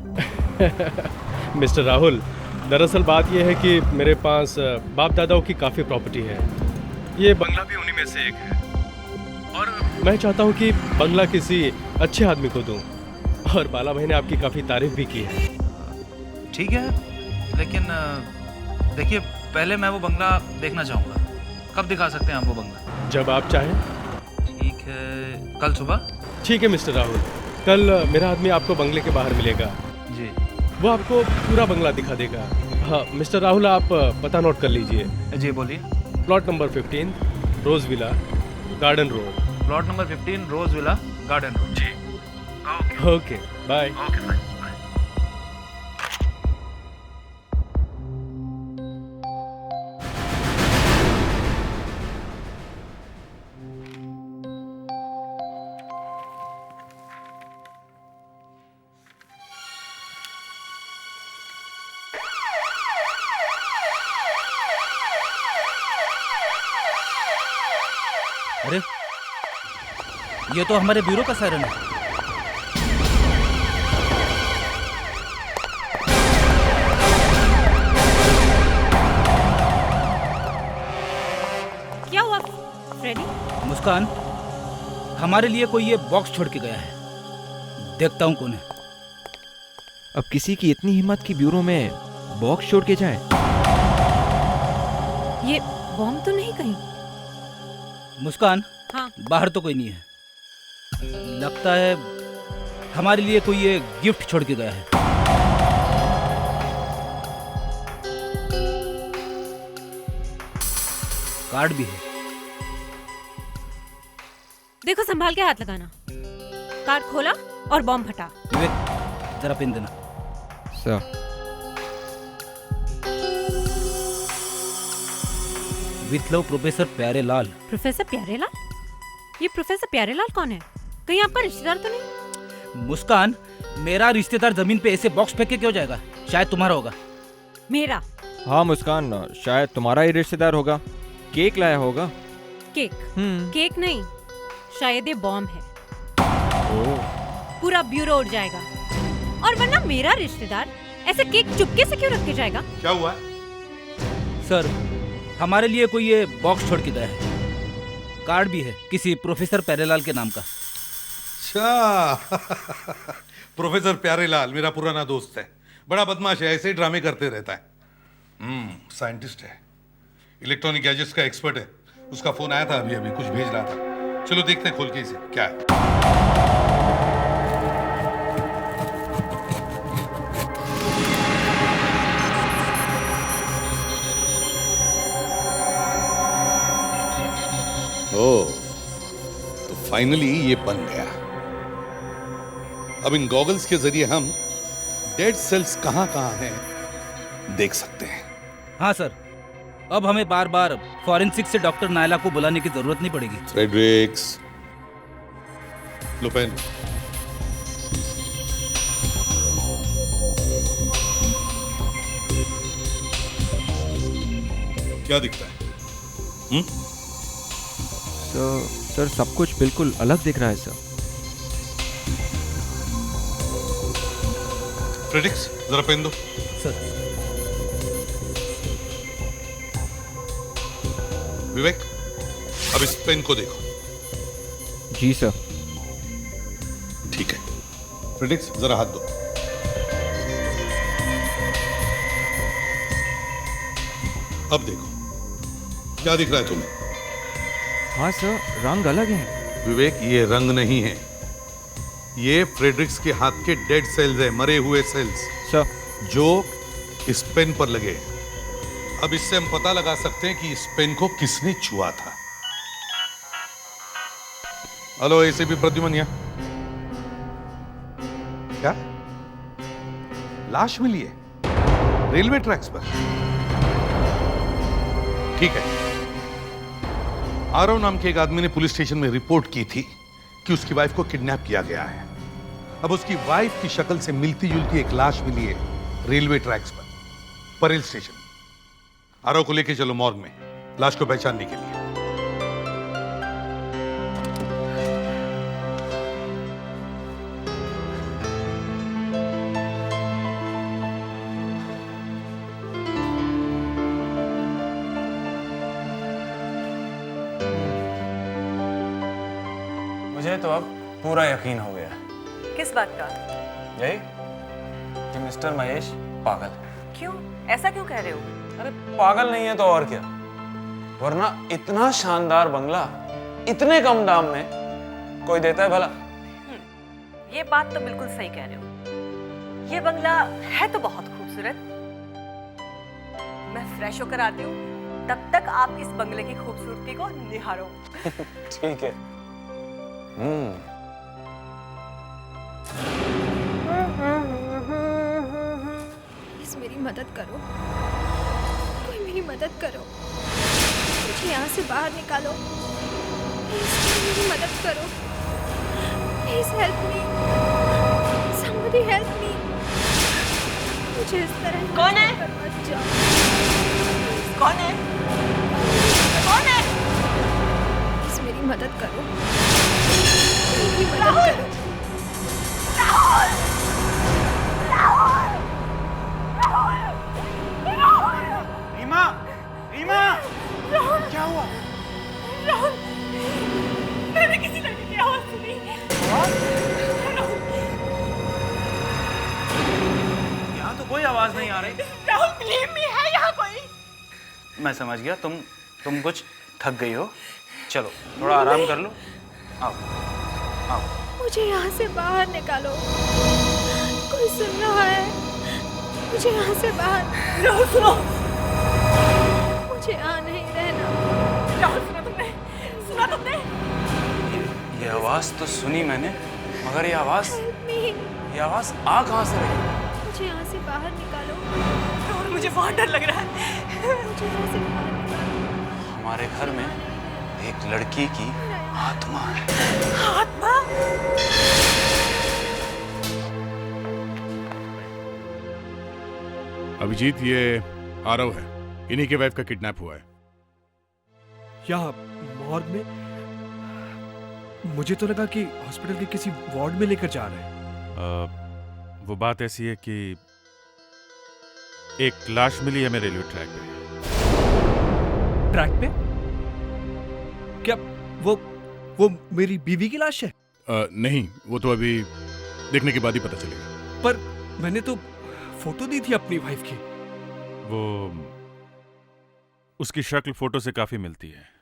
मिस्टर राहुल, दरअसल बात यह है कि मेरे पास बाप दादाओं की काफ़ी प्रॉपर्टी है। ये बंगला भी उन्हीं में से एक है और मैं चाहता हूँ कि बंगला किसी अच्छे आदमी को दूँ, और बाला भाई ने आपकी काफ़ी तारीफ भी की है। ठीक है, लेकिन देखिए, पहले मैं वो बंगला देखना चाहूँगा। कब दिखा सकते हैं आप वो बंगला? जब आप चाहें। ठीक है, कल सुबह? ठीक है मिस्टर राहुल, कल मेरा आदमी आपको बंगले के बाहर मिलेगा जी। वो आपको पूरा बंगला दिखा देगा। हाँ मिस्टर राहुल, आप पता नोट कर लीजिए। जी बोलिए। Plot number 15, rose villa, garden road. Plot number 15 rose villa garden road. जी ओके बाय। Okay bye. अरे ये तो हमारे ब्यूरो का सायरन है। क्या हुआ फ्रेडी? मुस्कान, हमारे लिए कोई ये बॉक्स छोड़ के गया है। देखता हूँ कौन है। अब किसी की इतनी हिम्मत की ब्यूरो में बॉक्स छोड़ के जाए? ये बॉम्ब तो नहीं कहीं? मुस्कान, हाँ। बाहर तो कोई नहीं है। लगता है हमारे लिए कोई ये गिफ्ट छोड़ के गया है। कार्ड भी है। देखो संभाल के हाथ लगाना। कार्ड खोला और बॉम्ब हटा। विवेक, जरा पिन देना। Sir. With love professor Pyarelal. Professor Pyarelal? ये प्रोफेसर प्यारेलाल कौन है? कहीं आपका रिश्तेदार तो नहीं? मुस्कान, मेरा रिश्तेदार जमीन पे ऐसे बॉक्स फेंक के क्यों जाएगा? शायद तुम्हारा होगा। मेरा? हाँ मुस्कान, शायद तुम्हारा ही रिश्तेदार होगा। केक लाया होगा। केक? केक नहीं, शायद ये बॉम्ब है। पूरा ब्यूरो उड़ जाएगा। और वरना मेरा रिश्तेदार ऐसे केक चुपके से क्यों रख के जाएगा? क्या हुआ? सर, हमारे लिए कोई ये बॉक्स छोड़ के गया है। कार्ड भी है किसी प्रोफेसर प्यारेलाल के नाम का। अच्छा प्रोफेसर प्यारेलाल मेरा पुराना दोस्त है। बड़ा बदमाश है, ऐसे ही ड्रामे करते रहता है। साइंटिस्ट है, इलेक्ट्रॉनिक गैजेट्स का एक्सपर्ट है। उसका फोन आया था अभी अभी, कुछ भेज रहा था। चलो देखते हैं खोल के इसे क्या है। ओह, तो फाइनली ये बन गया। अब इन गॉगल्स के जरिए हम डेड सेल्स कहां कहां हैं देख सकते हैं। हाँ सर, अब हमें बार बार फॉरेंसिक से डॉक्टर नायला को बुलाने की जरूरत नहीं पड़ेगी। फ्रेडरिक्स, लो पेन। क्या दिखता है? सर सब कुछ बिल्कुल अलग दिख रहा है सर। फ्रेडरिक्स, जरा पेन दो। सर। विवेक, अब इस पेन को देखो। जी सर। ठीक है। फ्रेडरिक्स, जरा हाथ दो। अब देखो क्या दिख रहा है तुम्हें? हाँ सर, रंग अलग है। विवेक, ये रंग नहीं है, ये फ्रेडरिक्स के हाथ के डेड सेल्स है, मरे हुए सेल्स सर, जो इस पेन पर लगे हैं। अब इससे हम पता लगा सकते हैं कि इस पेन को किसने छुआ था। हेलो एसीपी प्रद्युमन, क्या लाश मिली है रेलवे ट्रैक्स पर? ठीक है। आरव नाम के एक आदमी ने पुलिस स्टेशन में रिपोर्ट की थी कि उसकी वाइफ को किडनैप किया गया है। अब उसकी वाइफ की शक्ल से मिलती जुलती एक लाश मिली है रेलवे ट्रैक्स पर, परेल स्टेशन। आरव को लेके चलो मॉर्ग में, लाश को पहचानने के लिए। मुझे तो अब पूरा यकीन हो गया। किस बात का? यही कि मिस्टर महेश पागल। क्यों? ऐसा क्यों कह रहे हो? अरे पागल नहीं है तो और क्या, वरना इतना शानदार बंगला इतने कम दाम में कोई देता है भला? ये बात तो बिल्कुल सही कह रहे हो। ये बंगला है तो बहुत खूबसूरत। मैं फ्रेश होकर आती हूँ, तब तक आप इस बंगले की खूबसूरती को निहारो। ठीक है। प्लीज मेरी मदद करो, कोई मेरी मदद करो, मुझे यहाँ से बाहर निकालो। प्लीज मेरी मदद करो, please help me, somebody help me. मुझे इस तरह कौन है? मत जाओ। कौन है? कौन है? प्लीज मेरी मदद करो, मेरी मदद करो। रीमा, रीमा, क्या हुआ? राहुल, मैंने किसी लड़की की आवाज सुनी। यहाँ तो कोई आवाज नहीं आ रही। राहुल, बिलीव मी, है यहाँ कोई। मैं समझ गया, तुम कुछ थक गई हो। चलो थोड़ा आराम कर लो। आओ आओ। मुझे यहाँ से बाहर निकालो, कोई सुन रहा है? मुझे यहाँ से बाहर। राहुल सुनो, मुझे यहाँ नहीं रहना। राहुल सुना तुमने? सुना तुमने? ये आवाज तो सुनी मैंने, मगर ये आवाज आ कहाँ से रही? मुझे यहाँ से बाहर निकालो। राहुल, मुझे बहुत डर लग रहा है। मुझे यहाँ से बाहर निकालो। हमारे घर में एक लड़की की आत्मा है। आत्मा? अभिजीत, ये आरव है, इन्हीं के वाइफ का किडनैप हुआ है। यहाँ मॉर्ग में? मुझे तो लगा कि हॉस्पिटल के किसी वार्ड में लेकर जा रहे हैं। वो बात ऐसी है कि एक लाश मिली है मेरे रेलवे ट्रैक पे। ट्रैक पे? क्या वो मेरी बीवी की लाश है? नहीं, वो तो अभी देखने के बाद ही पता चलेगा। पर मैंने तो फोटो दी थी अपनी वाइफ की। वो उसकी शक्ल फोटो से काफी मिलती है।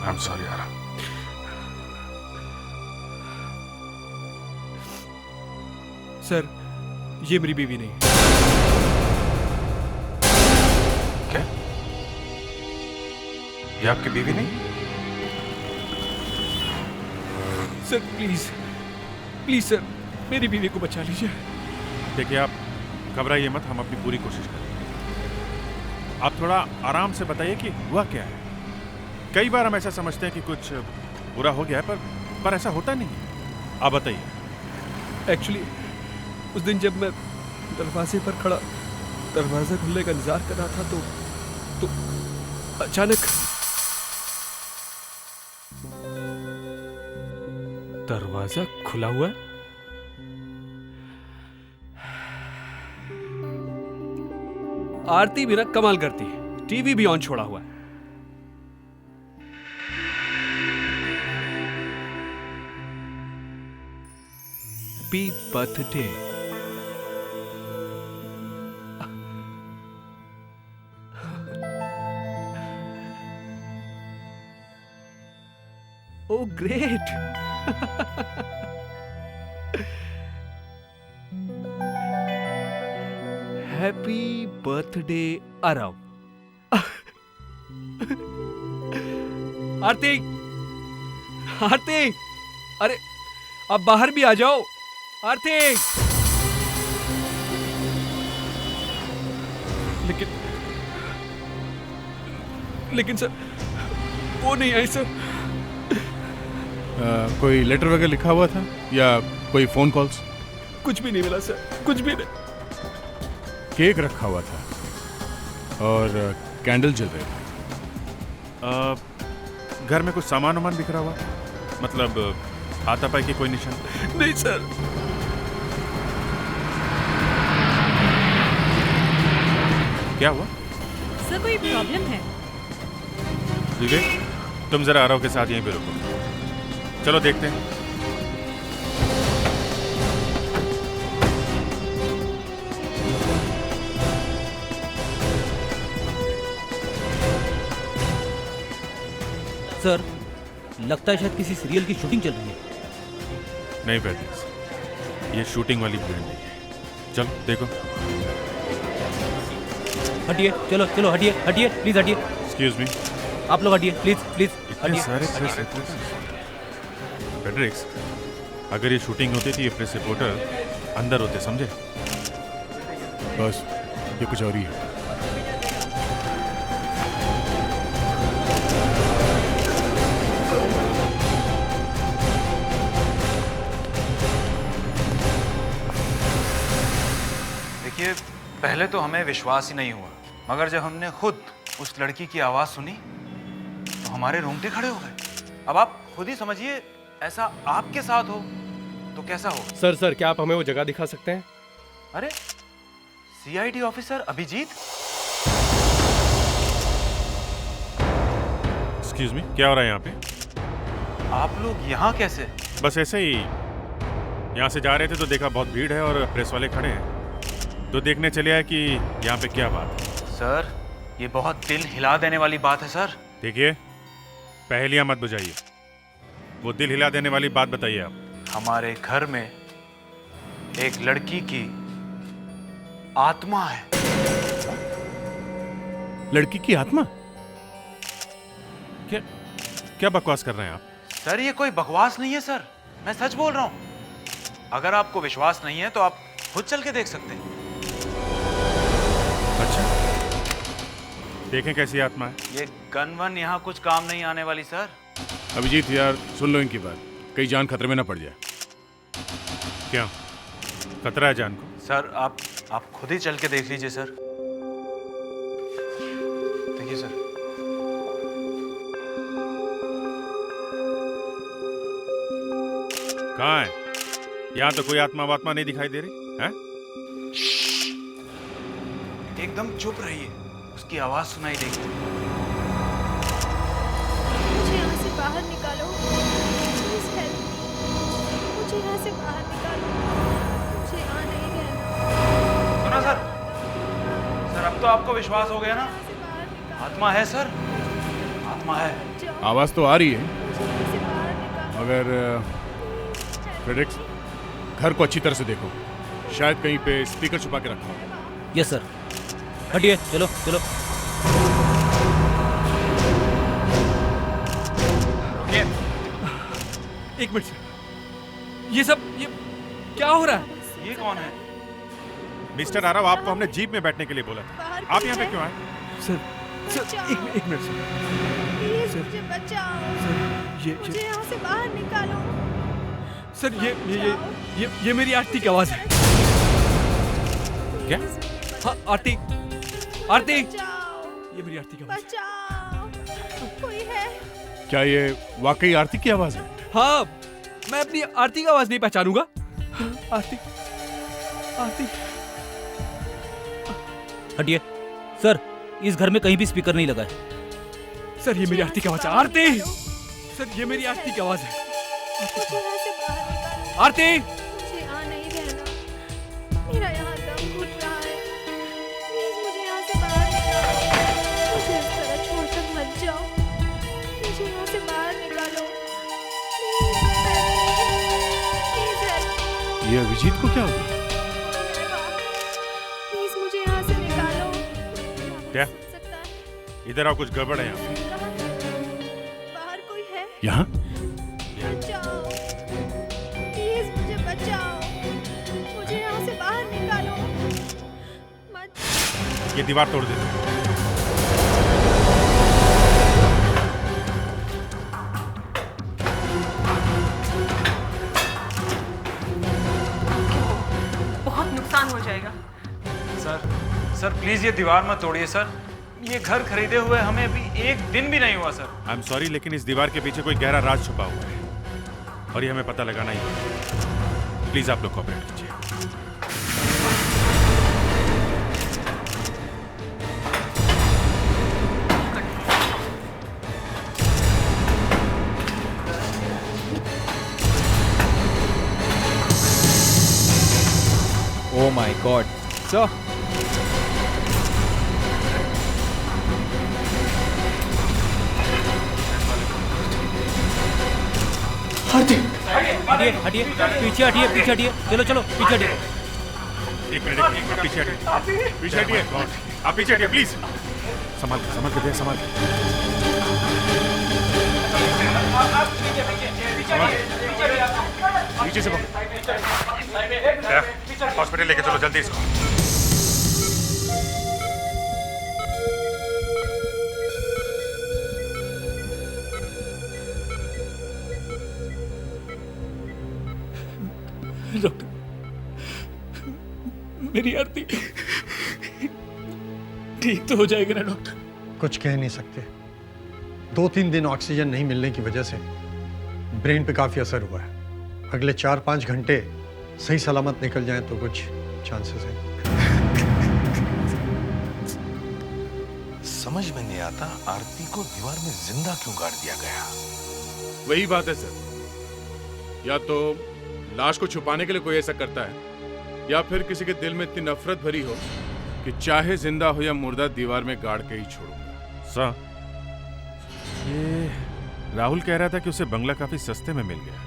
I'm sorry, Ara. सर, ये मेरी बीवी नहीं। क्या? ये आपकी बीवी नहीं? सर प्लीज सर, मेरी बीवी को बचा लीजिए। देखिए, आप घबराइए मत, हम अपनी पूरी कोशिश करेंगे। आप थोड़ा आराम से बताइए कि हुआ क्या है। कई बार हम ऐसा समझते हैं कि कुछ बुरा हो गया है, पर ऐसा होता नहीं। आप बताइए। एक्चुअली उस दिन जब मैं दरवाजे पर खड़ा दरवाजा खुलने का इंतजार कर रहा था तो अचानक दरवाजा खुला हुआ है। आरती भी ना कमाल करती है, टीवी भी ऑन छोड़ा हुआ है। Happy birthday. Oh, great! Happy birthday, Arav. आरती, आरती, अरे अब बाहर भी आ जाओ। आरती, लेकिन सर वो नहीं आई सर। कोई लेटर वगैरह लिखा हुआ था या कोई फोन कॉल्स? कुछ भी नहीं मिला सर, कुछ भी नहीं। केक रखा हुआ था और कैंडल जल रहे थे। घर में कुछ सामान वामान बिखरा हुआ, मतलब हाथापाई की कोई निशान? नहीं सर। क्या हुआ? सर कोई प्रॉब्लम है? विवेक, तुम जरा आरव के साथ यहीं पे रुको। चलो देखते हैं। सर, लगता है शायद किसी सीरियल की शूटिंग चल रही है। नहीं पैट्रिक्स, ये शूटिंग वाली भीड़ नहीं है। चलो देखो। हटिए, चलो चलो हटिए, हटिए प्लीज हटिए। एक्सक्यूज मी, आप लोग हटिए प्लीज प्लीज इतने सारे प्रेस रिपोर्टर। पैट्रिक्स, अगर ये शूटिंग होती थी ये प्रेस रिपोर्टर अंदर होते, समझे? बस ये कुछ और ही है। देखिए, पहले तो हमें विश्वास ही नहीं हुआ, मगर जब हमने खुद उस लड़की की आवाज सुनी तो हमारे रोंगटे खड़े हो गए। अब आप खुद ही समझिए, ऐसा आपके साथ हो तो कैसा हो? सर क्या आप हमें वो जगह दिखा सकते हैं? अरे CID officer Abhijeet. Excuse me, क्या हो रहा है यहाँ पे? आप लोग यहाँ कैसे? बस ऐसे ही यहाँ से जा रहे थे तो देखा बहुत भीड़ है और प्रेस वाले खड़े हैं, तो देखने चले आए कि यहाँ पे क्या बात है। सर, ये बहुत दिल हिला देने वाली बात है सर। देखिए, पहेलियां मत बुझाइए, वो दिल हिला देने वाली बात बताइए आप। हमारे घर में एक लड़की की आत्मा है। लड़की की आत्मा? क्या क्या बकवास कर रहे हैं आप? सर, ये कोई बकवास नहीं है सर, मैं सच बोल रहा हूँ। अगर आपको विश्वास नहीं है तो आप खुद चल के देख सकते हैं। अच्छा, देखें कैसी आत्मा है। ये गन वन यहाँ कुछ काम नहीं आने वाली सर। अभिजीत यार, सुन लो इनकी बात, कहीं जान खतरे में ना पड़ जाए। क्या खतरा है जान को? सर आप खुद ही चल के देख लीजिए सर। देखिए सर। कहाँ है? यहाँ तो कोई आत्मा वात्मा नहीं दिखाई दे रही है। एकदम चुप रहिए, उसकी आवाज सुनाई देगी। मुझे यहाँ से बाहर निकालो, प्लीज हेल्प मी। मुझे यहाँ से बाहर निकालो, मुझे यहाँ नहीं रहना। सुना सर? सर, अब तो आपको विश्वास हो गया ना? आत्मा है सर, आत्मा है। आवाज तो आ रही है, मगर फ्रेडरिक्स, घर को अच्छी तरह से देखो, शायद कहीं पे स्पीकर छुपा के रखा हो। Yes sir. हटिए, चलो चलो। एक मिनट सर, ये क्या हो रहा है? ये कौन है? मिस्टर आरव, आपको हमने जीप में बैठने के लिए बोला था, आप यहाँ पे क्यों आए? सर एक मिनट सर। प्लीज मुझे बचाओ। मुझे यहाँ से बाहर निकालो। सर ये मेरी आरती की आवाज है। क्या? हाँ, आरती, ये मेरी आरती की आवाज है। कोई है? क्या ये वाकई आरती की आवाज है? हाँ, मैं अपनी आरती का आवाज नहीं पहचानूंगा। आरती। हटिए सर, इस घर में कहीं भी स्पीकर नहीं लगा है। सर, ये मेरी आरती की आवाज है। आरती, सर ये मेरी आरती की आवाज है। आरती, मुझे यहाँ नहीं रहना, मेरा यहाँ दम घुट रहा है। प्लीज मुझे यहाँ से बाहर निकालो, मुझे इस तरह छोड़कर मत जाओ। मुझे यहाँ से बाहर निकालो, प्लीज हेल्प। ये अभिजीत को क्या हो गया? प्लीज मुझे यहाँ से निकालो। क्या? इधर आओ, कुछ गड़बड़ है यहाँ। बाहर कोई है? यहाँ? बचाओ, प्लीज मुझे बचाओ। मुझे यहाँ से बाहर निकालो। मत। ये दीवार तोड़ देते हैं। बहुत नुकसान हो जाएगा। सर प्लीज ये दीवार मत तोड़िए सर। ये घर खरीदे हुए हमें अभी एक दिन भी नहीं हुआ सर। आई एम सॉरी, लेकिन इस दीवार के पीछे कोई गहरा राज छुपा हुआ है और ये हमें पता लगाना ही होगा। प्लीज आप लोग कोऑपरेट कीजिए। गॉड। सर हटिए हटिए, पीछे हटिए, पीछे हटिए, चलो चलो पीछे हटिए। एक मिनट, पीछे हटिए, पीछे हटिए, आप पीछे हटिए प्लीज। संभाल के भैया, संभाल पीछे से हॉस्पिटल लेके चलो जल्दी इसको। डॉक्टर, मेरी आरती ठीक तो हो जाएगी ना डॉक्टर? कुछ कह नहीं सकते। 2-3 दिन ऑक्सीजन नहीं मिलने की वजह से ब्रेन पे काफी असर हुआ है। अगले 4-5 घंटे सही सलामत निकल जाएं तो कुछ चांसेस हैं। समझ में नहीं आता आरती को दीवार में जिंदा क्यों गाड़ दिया गया। वही बात है सर, या तो लाश को छुपाने के लिए कोई ऐसा करता है, या फिर किसी के दिल में इतनी नफरत भरी हो कि चाहे जिंदा हो या मुर्दा दीवार में गाड़ के ही छोड़ूंगा। सर, ये राहुल कह रहा था कि उसे बंगला काफी सस्ते में मिल गया।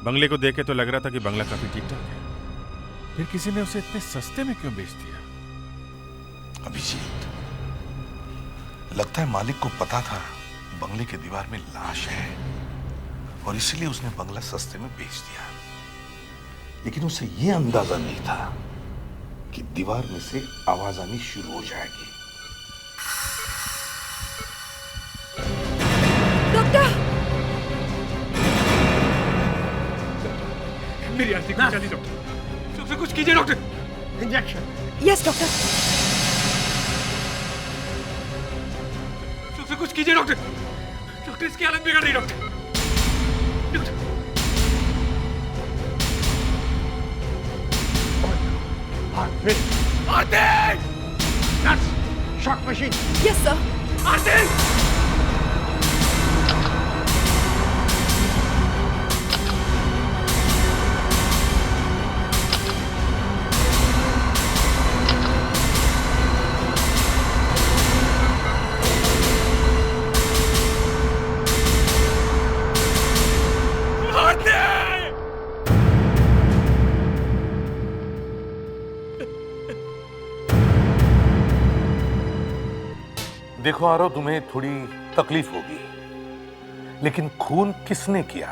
बंगले को देखे तो लग रहा था कि बंगला काफी ठीक ठाक है, फिर किसी ने उसे इतने सस्ते में क्यों बेच दिया? अभिजीत, लगता है मालिक को पता था बंगले के दीवार में लाश है और इसलिए उसने बंगला सस्ते में बेच दिया। लेकिन उसे यह अंदाजा नहीं था कि दीवार में से आवाज आनी शुरू हो जाएगी। डॉक्टर, मेरी आरती को जल्दी डॉक्टर, कुछ कीजिए डॉक्टर। इंजेक्शन। Yes doctor. कुछ कीजिए डॉक्टर। डॉक्टर, इसकी हालत बिगड़ रही doctor. Aarti! Nurse, shock machine. Yes sir. Aarti! देखो आरो, तुम्हें थोड़ी तकलीफ होगी, लेकिन खून किसने किया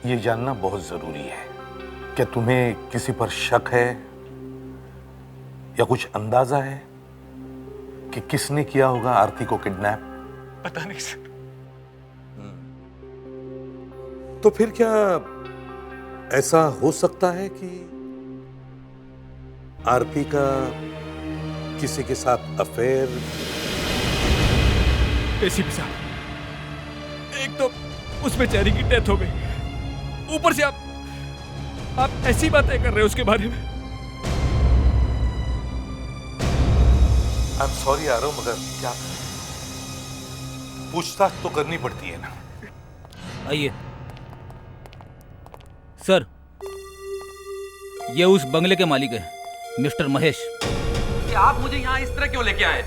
ये जानना बहुत जरूरी है। क्या तुम्हें किसी पर शक है या कुछ अंदाजा है कि किसने किया होगा आरती को किडनैप? पता नहीं सर। तो फिर क्या ऐसा हो सकता है कि आरती का किसी के साथ अफेयर? एसीपी साहब, एक तो उस बेचारी की डेथ हो गई, ऊपर से आप ऐसी बातें कर रहे हो उसके बारे में। आई एम सॉरी आरो, मगर क्या पूछताछ तो करनी पड़ती है ना। आइए सर, ये उस बंगले के मालिक है, मिस्टर महेश। कि आप मुझे यहाँ इस तरह क्यों लेके आए?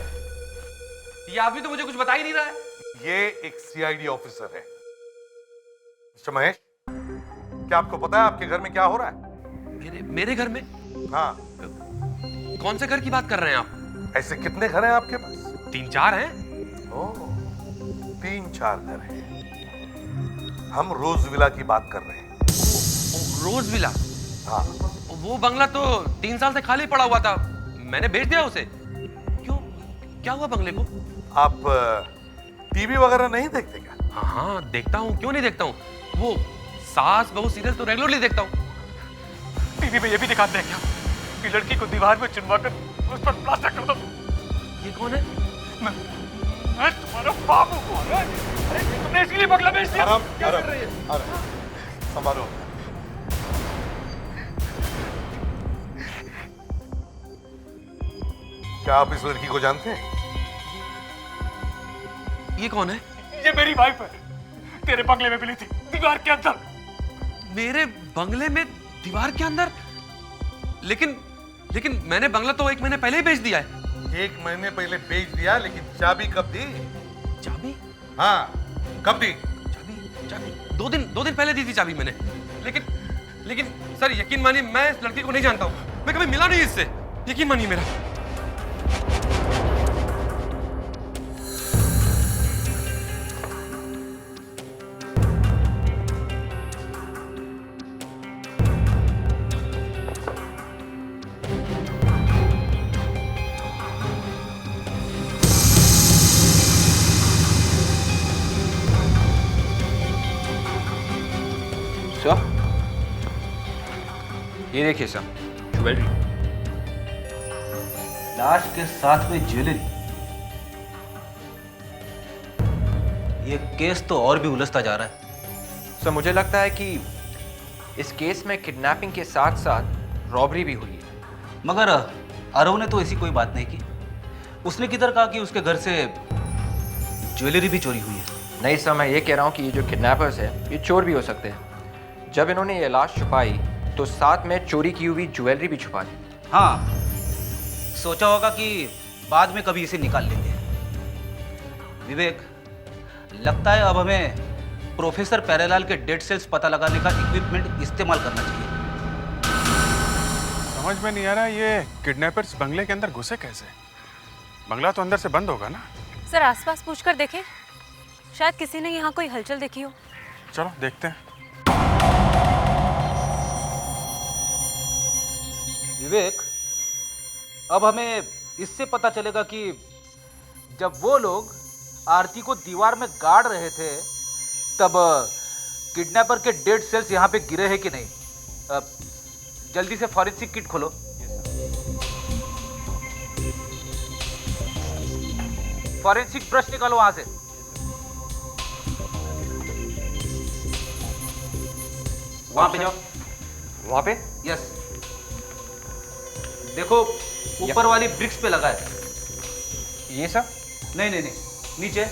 ये आदमी तो मुझे कुछ बता ही नहीं रहा है। ये एक सीआईडी ऑफिसर है। मिस्टर महेश, क्या आपको पता है आपके घर में क्या हो रहा है? मेरे घर में? हाँ। कौन से घर की बात कर रहे हैं आप? ऐसे कितने घर हैं आपके पास? 3-4 हैं। ओह, 3-4 घर हैं। हम रोज विला की बात कर रहे हैं। रोज विला? हाँ। वो बंगला तो 3 साल से खाली पड़ा हुआ था, मैंने बेच दिया उसे। क्यों, क्या हुआ बंगले को? आप टीवी वगैरह नहीं देखते क्या? हाँ देखता हूँ, क्यों नहीं देखता हूँ। वो सास बहू सीरियल तो रेगुलरली देखता हूँ। टीवी में ये भी दिखाते हैं क्या कि लड़की को दीवार में चिनवा कर उस पर प्लास्टर कर दो? ये कौन है? मैं तुम्हारा बाप हूँ। अरे तुमने इसके लिए बंगला बेच दिया? क्या कर रही है? संभालो। क्या आप इस लड़की को जानते हैं? ये कौन है? ये मेरी वाइफ है, तेरे बंगले में मिली थी, दीवार के अंदर। मेरे बंगले में दीवार के अंदर? लेकिन लेकिन मैंने बंगला तो 1 महीने पहले ही बेच दिया है। 1 महीने पहले बेच दिया, लेकिन चाबी कब दी? चाबी? हाँ, कब दी? चाबी 2 दिन पहले दी थी चाबी मैंने। लेकिन सर यकीन मानिए, मैं इस लड़की को नहीं जानता हूँ, मैं कभी मिला नहीं इससे, यकीन मानिए मेरा। ये देखिए सर, ज्वेलरी, लाश के साथ में ज्वेलरी। ये केस तो और भी उलझता जा रहा है। सर मुझे लगता है कि इस केस में किडनैपिंग के साथ साथ रॉबरी भी हुई है। मगर आरव ने तो ऐसी कोई बात नहीं की। उसने किधर कहा कि उसके घर से ज्वेलरी भी चोरी हुई है? नहीं सर, मैं ये कह रहा हूँ कि ये जो किडनैपर्स है ये चोर भी हो सकते हैं। जब इन्होंने ये लाश छुपाई तो साथ में चोरी की हुई ज्वेलरी भी छुपा दी। हाँ, सोचा होगा कि बाद में कभी इसे निकाल लेंगे। विवेक, लगता है अब हमें प्रोफेसर प्यारेलाल के डेड सेल्स पता लगाने का इक्विपमेंट इस्तेमाल करना चाहिए। समझ में नहीं आ रहा ये किडनैपर्स बंगले के अंदर घुसे कैसे? बंगला तो अंदर से बंद होगा ना? सर आसपास पूछकर देखें, शायद किसी ने यहाँ कोई हलचल देखी हो। चलो देखते हैं। विवेक, अब हमें इससे पता चलेगा कि जब वो लोग आरती को दीवार में गाड़ रहे थे तब किडनैपर के डेड सेल्स यहाँ पे गिरे हैं कि नहीं। जल्दी से फॉरेंसिक किट खोलो। फॉरेंसिक ब्रश निकालो वहां से। वहां पे जाओ। वहां पे? यस। देखो ऊपर वाली ब्रिक्स पे लगा है। ये सब? नहीं, नीचे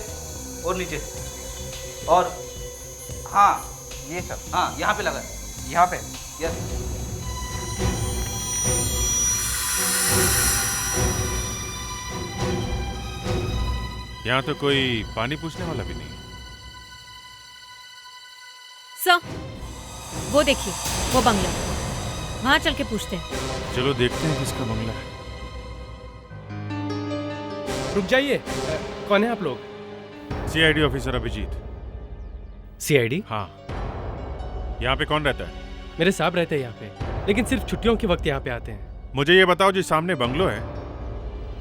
और नीचे और हाँ ये सब? हाँ, यहाँ पे लगा है। यहाँ पे? यस। यहाँ तो कोई पानी पूछने वाला भी नहीं। सर वो देखिए, वो बंगला, वहां चल के पूछते हैं। चलो देखते हैं किसका बंगला है। रुक जाइए, कौन है आप लोग? CID officer Abhijeet. सीआईडी? हाँ। यहाँ पे कौन रहता है? मेरे साहब रहते हैं यहाँ पे, लेकिन सिर्फ छुट्टियों के वक्त यहाँ पे आते हैं। मुझे ये बताओ, जो सामने बंगलो है,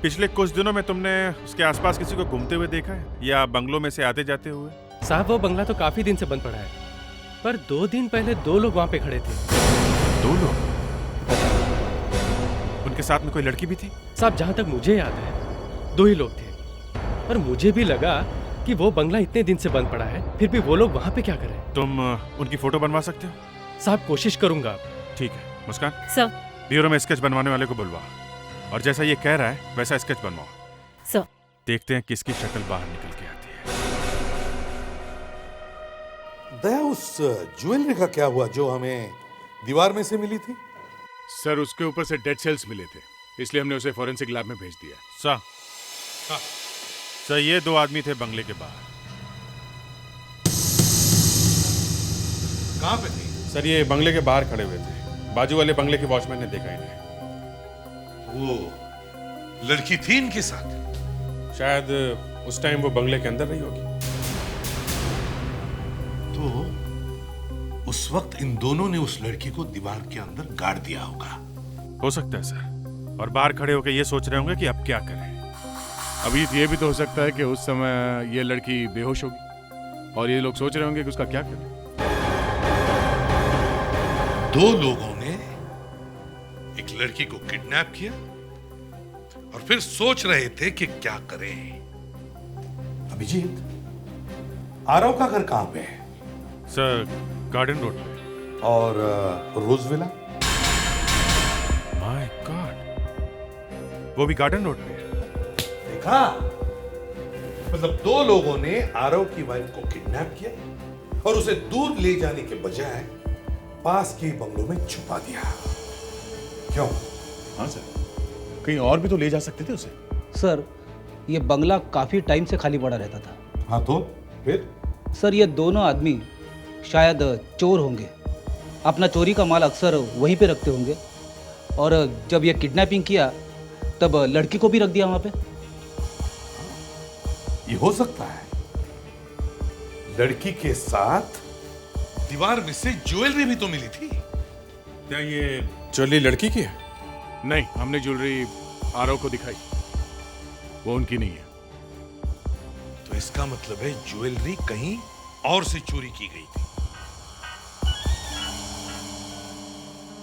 पिछले कुछ दिनों में तुमने उसके आसपास किसी को घूमते हुए देखा है या बंगलों में से आते जाते हुए? साहब वो बंगला तो काफी दिन से बंद पड़ा है, पर 2 दिन पहले 2 लोग वहाँ पे खड़े थे। 2 लोग? उनके साथ में कोई लड़की भी थी? साहब जहाँ तक मुझे याद है 2 ही लोग थे, पर मुझे भी लगा कि वो बंगला इतने दिन से बंद पड़ा है, फिर भी वो लोग वहाँ पे क्या कर रहे हैं? तुम उनकी फोटो बनवा सकते हो? साहब कोशिश करूंगा। ठीक है मुस्कान, सर ब्यूरो में स्केच बनवाने वाले को बुलवा, और जैसा ये कह रहा है वैसा स्केच बनवाओ। सर देखते हैं किसकी शक्ल बाहर निकल के आती है। दया, उस ज्वेलरी का क्या हुआ जो हमें दीवार में से मिली थी? सर उसके ऊपर से डेड सेल्स मिले थे, इसलिए हमने उसे फॉरेंसिक लैब में भेज दिया। सर ये 2 आदमी थे बंगले के बाहर। कहाँ पे थे? सर ये बंगले के बाहर खड़े हुए थे, बाजू वाले बंगले के वॉचमैन ने देखा इन्हें। वो लड़की थी इनके साथ? शायद उस टाइम वो बंगले के अंदर रही होगी। तो उस वक्त इन दोनों ने उस लड़की को दीवार के अंदर गाड़ दिया होगा। हो सकता है सर, और बाहर खड़े होकर ये सोच रहे होंगे कि अब क्या करें। अभी ये भी तो हो सकता है कि उस समय ये लड़की बेहोश होगी और ये लोग सोच रहे होंगे कि उसका क्या करें। 2 लोगों ने एक लड़की को किडनैप किया और फिर सोच रहे थे कि क्या करें। अभिजीत, आरव का घर कहां पे है? सर गार्डन रोड पे। और रोज विला? माय गॉड, वो भी गार्डन रोड पे है। देखा, मतलब 2 लोगों ने आरव की वाइफ को किडनैप किया और उसे दूर ले जाने के बजाय पास के बंगलों में छुपा दिया। क्यों? हाँ सर, कहीं और भी तो ले जा सकते थे उसे। सर, ये बंगला काफी टाइम से खाली पड़ा रहता था। हाँ तो फिर? सर, ये दोनों आदमी शायद चोर होंगे। अपना चोरी का माल अक्सर वहीं पे रखते होंगे, और जब ये किडनैपिंग किया तब लड़की को भी रख दिया वहां पे। ये हो सकता है। लड़की के साथ दीवार में से ज्वेलरी भी तो मिली थी। क्या ये ज्वेलरी लड़की की है? नहीं, हमने ज्वेलरी आरव को दिखाई, वो उनकी नहीं है। तो इसका मतलब है ज्वेलरी कहीं और से चोरी की गई थी।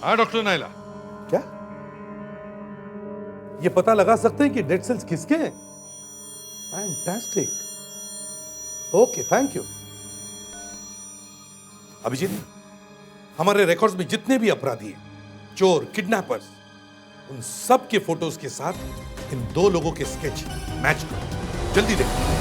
हाँ डॉक्टर नायला, क्या ये पता लगा सकते हैं कि डेड सेल्स किसके हैं? Fantastic, okay, thank you. Abhijeet, हमारे रिकॉर्ड्स में जितने भी अपराधी हैं, चोर, किडनैपर्स, उन सब के फोटोज के साथ इन दो लोगों के स्केच मैच करो। जल्दी देखो।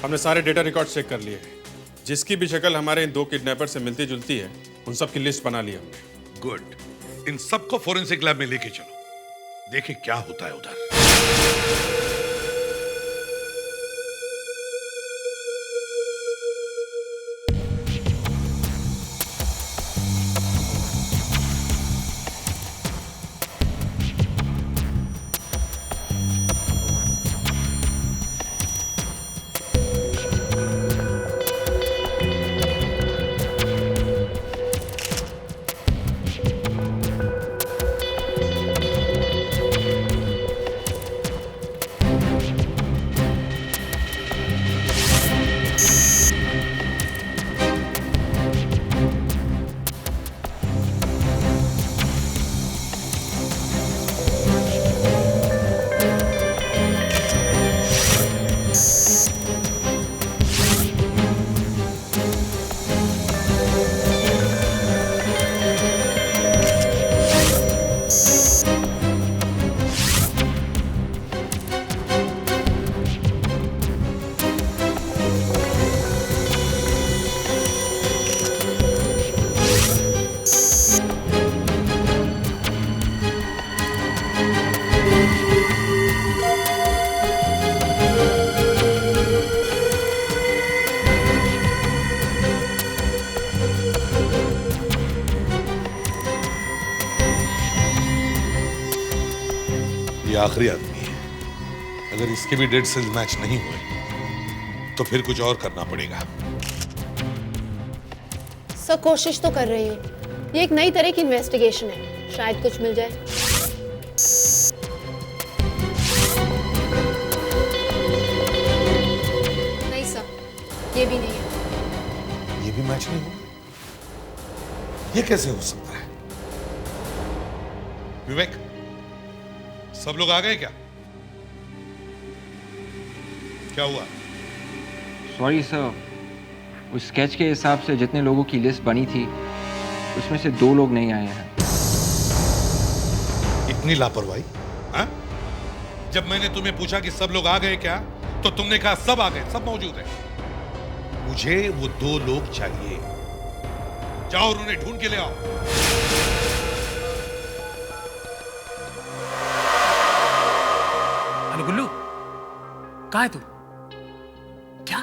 हमने सारे डेटा रिकॉर्ड चेक कर लिए हैं। जिसकी भी शक्ल हमारे इन दो किडनैपर से मिलती जुलती है, उन सब की लिस्ट बना ली हमने। गुड। इन सबको फोरेंसिक लैब में लेके चलो, देखें क्या होता है उधर। ये आखिरी आदमी है। अगर इसके भी डेड सेल्स मैच नहीं हुए तो फिर कुछ और करना पड़ेगा। सर, कोशिश तो कर रही हूँ। ये एक नई तरह की इन्वेस्टिगेशन है, शायद कुछ मिल जाए। नहीं सर, ये भी नहीं है। ये भी मैच नहीं हुआ? ये कैसे हो सकता है? विवेक, सब लोग आ गए क्या? क्या हुआ? सॉरी सर, उस स्केच के हिसाब से जितने लोगों की लिस्ट बनी थी उसमें से 2 लोग नहीं आए हैं। इतनी लापरवाही? हाँ? जब मैंने तुम्हें पूछा कि सब लोग आ गए क्या, तो तुमने कहा सब आ गए, सब मौजूद हैं। मुझे वो 2 लोग चाहिए। जाओ और उन्हें ढूंढ के ले आओ। अरे गुल्लू, कहाँ है तू? क्या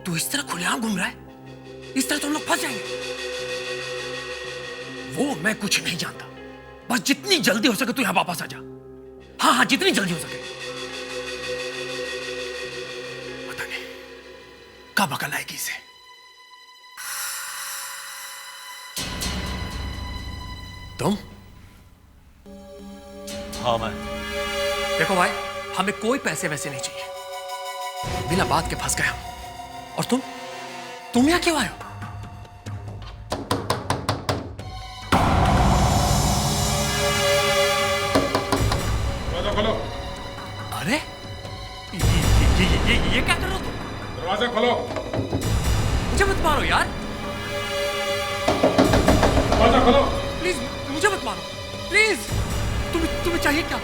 तू इस तरह खुलेआम घूम रहा है? इस तरह तो हम लोग फंस जाएंगे। वो मैं कुछ नहीं जानता, बस जितनी जल्दी हो सके तू यहां वापस आ जा। हाँ हाँ, जितनी जल्दी हो सके। पता नहीं कब अकल आएगी इसे। तुम? हाँ मैं। देखो भाई, हमें कोई पैसे वैसे नहीं चाहिए। बिना बात के फंस गए हम। और तुम यहां क्यों आए हो? अरे ये क्या कर रहे हो तुम? दरवाजा खोलो। मुझे मत मारो यार। दरवाजा खोलो। प्लीज मुझे मत मारो प्लीज। तुम्हें चाहिए क्या?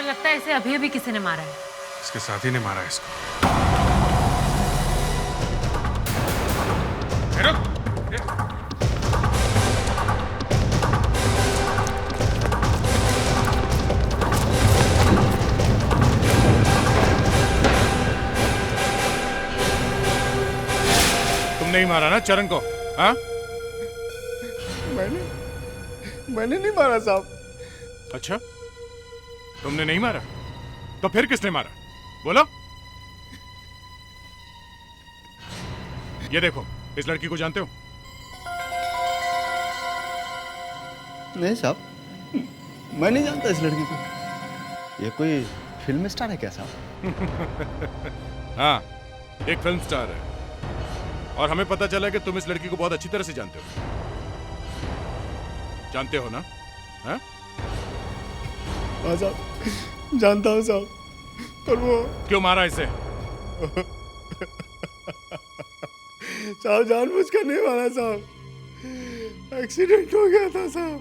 लगता है इसे अभी अभी किसी ने मारा है। इसके साथी ने मारा है इसको। तुमने ही मारा ना चरण को? हाँ? मैंने नहीं मारा साहब। अच्छा, तुमने नहीं मारा तो फिर किसने मारा? बोलो। ये देखो, इस लड़की को जानते हो? नहीं साहब, मैं नहीं जानता इस लड़की को। ये कोई फिल्म स्टार है क्या साहब? हाँ, एक फिल्म स्टार है और हमें पता चला कि तुम इस लड़की को बहुत अच्छी तरह से जानते हो। जानते हो ना? हाँ? हाँ साहब, जानता हूँ साहब, पर वो क्यों मारा इसे? साहब जानबूझकर नहीं मारा साहब, एक्सीडेंट हो गया था साहब।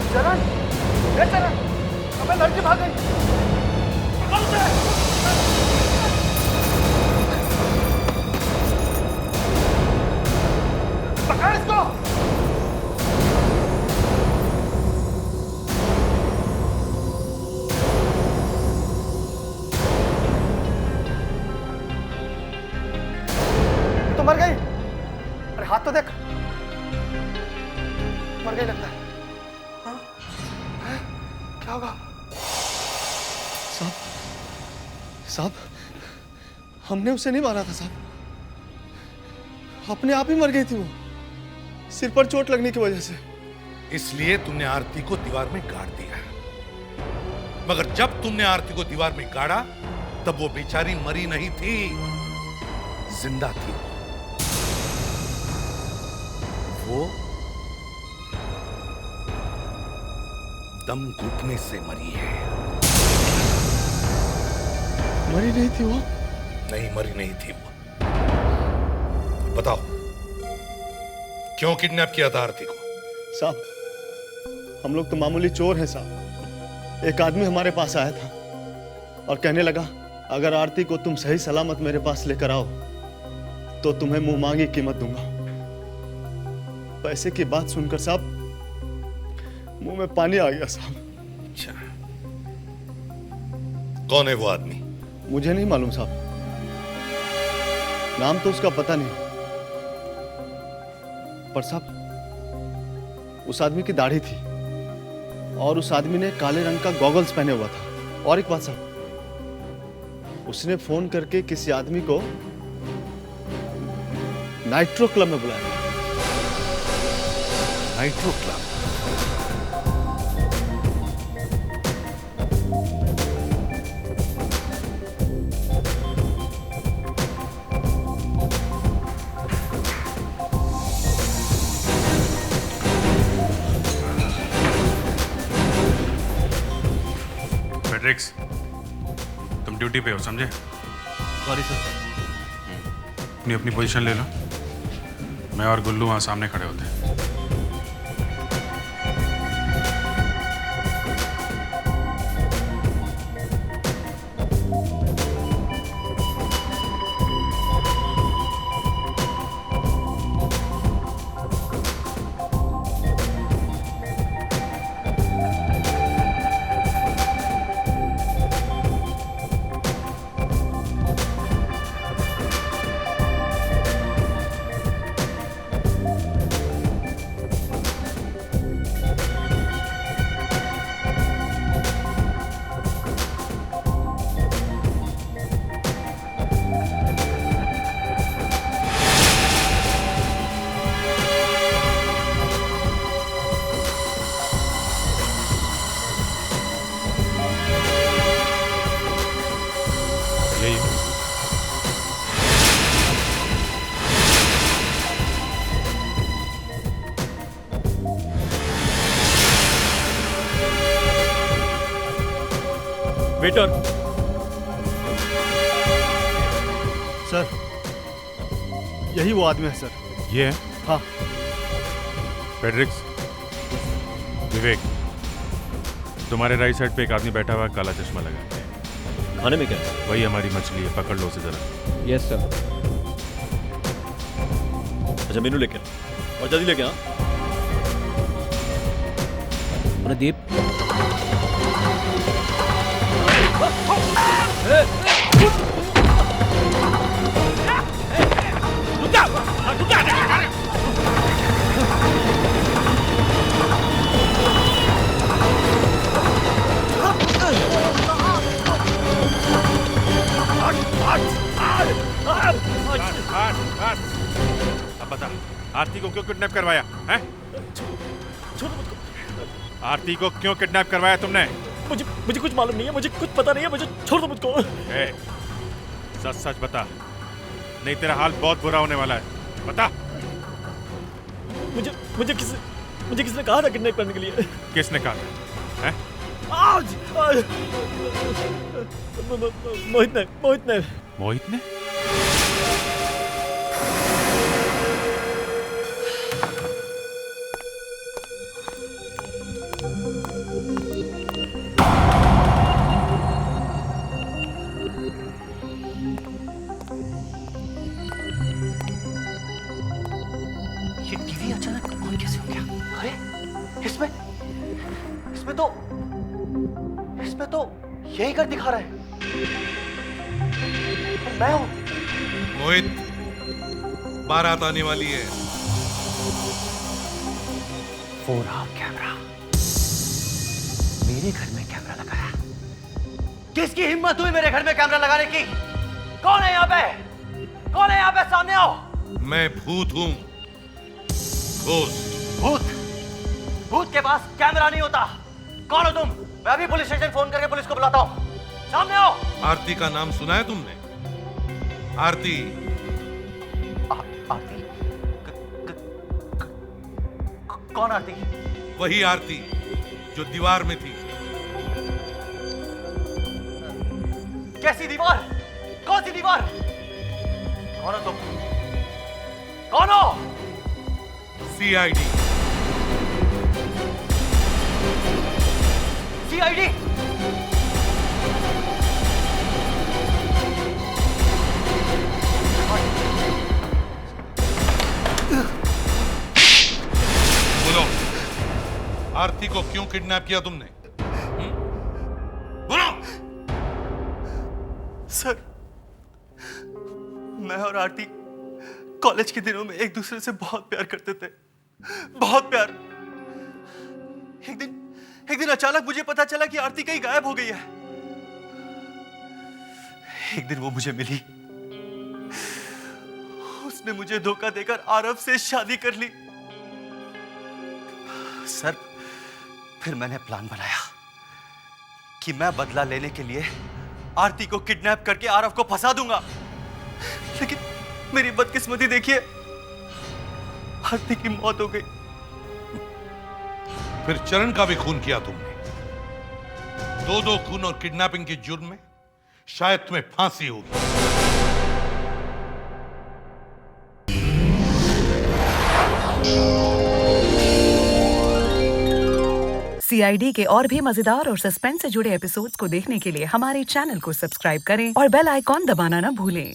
चरण, ए चरण, हमें लड़की भाग गई। पकड़ उसे। पकड़ इसको। तो मर गई। अरे हाथ तो देख, मर गई लगता है। क्या होगा? साहब, साहब, हमने उसे नहीं मारा था साहब, अपने आप ही मर गई थी वो, सिर पर चोट लगने की वजह से। इसलिए तुमने आरती को दीवार में गाड़ दिया, मगर जब तुमने आरती को दीवार में गाड़ा तब वो बेचारी मरी नहीं थी, जिंदा थी। वो दम घुटने से मरी है। मरी नहीं थी वो? नहीं, मरी नहीं थी वो। बताओ, क्यों किडनैप किया था आरती को? साहब, हम लोग तो मामूली चोर हैं साहब। एक आदमी हमारे पास आया था और कहने लगा, अगर आरती को तुम सही सलामत मेरे पास लेकर आओ तो तुम्हें मुंह मांगी कीमत दूंगा। पैसे की बात सुनकर साहब मुंह में पानी आ गया साहब। अच्छा, कौन है वो आदमी? मुझे नहीं मालूम साहब, नाम तो उसका पता नहीं, पर साहब उस आदमी की दाढ़ी थी और उस आदमी ने काले रंग का गॉगल्स पहने हुआ था। और एक बात साहब, उसने फोन करके किसी आदमी को नाइट्रो क्लब में बुलाया। Nitro club? फ्रेडरिक्स, तुम ड्यूटी पे हो, समझे? Sorry sir. अपनी पोजीशन ले लो, मैं और गुल्लू वहां सामने खड़े होते हैं। वेटर। सर, यही वो आदमी है सर। ये है? हाँ। फेडरिक्स, विवेक, तुम्हारे राइट साइड पे एक आदमी बैठा हुआ है, काला चश्मा लगा के। खाने में क्या है? वही हमारी मछली है, पकड़ लो उसे जरा। Yes sir. अच्छा मेनू लेके आ और जल्दी लेके आ। प्रदीप, अब बता, आरती को क्यों किडनैप करवाया है? आरती को क्यों किडनैप करवाया तुमने? मुझे कुछ मालूम नहीं है, मुझे कुछ पता नहीं है, मुझे छोड़ दो मुझको। सच सच बता, नहीं तेरा हाल बहुत बुरा होने वाला है, बता। मुझे किसने कहा था किडनैप करने के लिए? किसने कहा था? हैं? मोहित ने? ये टीवी अचानक ऑन कैसे हो गया? अरे इसमें तो यही घर दिखा रहा है। और मैं हूं। मोहित, बारात आने वाली है। 4R camera. मेरे घर में कैमरा लगाया। किसकी हिम्मत हुई मेरे घर में कैमरा लगाने की? कौन है यहाँ पे? कौन है यहाँ पे? सामने आओ। मैं भूत हूं। भूत के पास कैमरा नहीं होता। कौन हो तुम? मैं अभी पुलिस स्टेशन फोन करके पुलिस को बुलाता हूँ। सामने आओ। आरती का नाम सुना है तुमने? आरती। आरती? कौन आरती? वही आरती जो दीवार में थी। कैसी दीवार? कौन सी दीवार? कौन हो तुम? कौन हो? CID। CID? बोलो, आरती को क्यों किडनैप किया तुमने? बोलो। सर, मैं और आरती कॉलेज के दिनों में एक दूसरे से बहुत प्यार करते थे। बहुत प्यार। एक दिन अचानक मुझे पता चला कि आरती कहीं गायब हो गई है। एक दिन वो मुझे मिली। उसने मुझे धोखा देकर आरव से शादी कर ली। सर, फिर मैंने प्लान बनाया कि मैं बदला लेने के लिए आरती को किडनैप करके आरव को फंसा दूंगा। लेकिन मेरी बदकिस्मती देखिए, आरती की मौत हो गई। फिर चरण का भी खून किया तुमने। दो खून और किडनैपिंग के जुर्म में शायद तुम्हें फांसी होगी। CID के और भी मजेदार और सस्पेंस से जुड़े एपिसोड्स को देखने के लिए हमारे चैनल को सब्सक्राइब करें और बेल आइकॉन दबाना ना भूलें।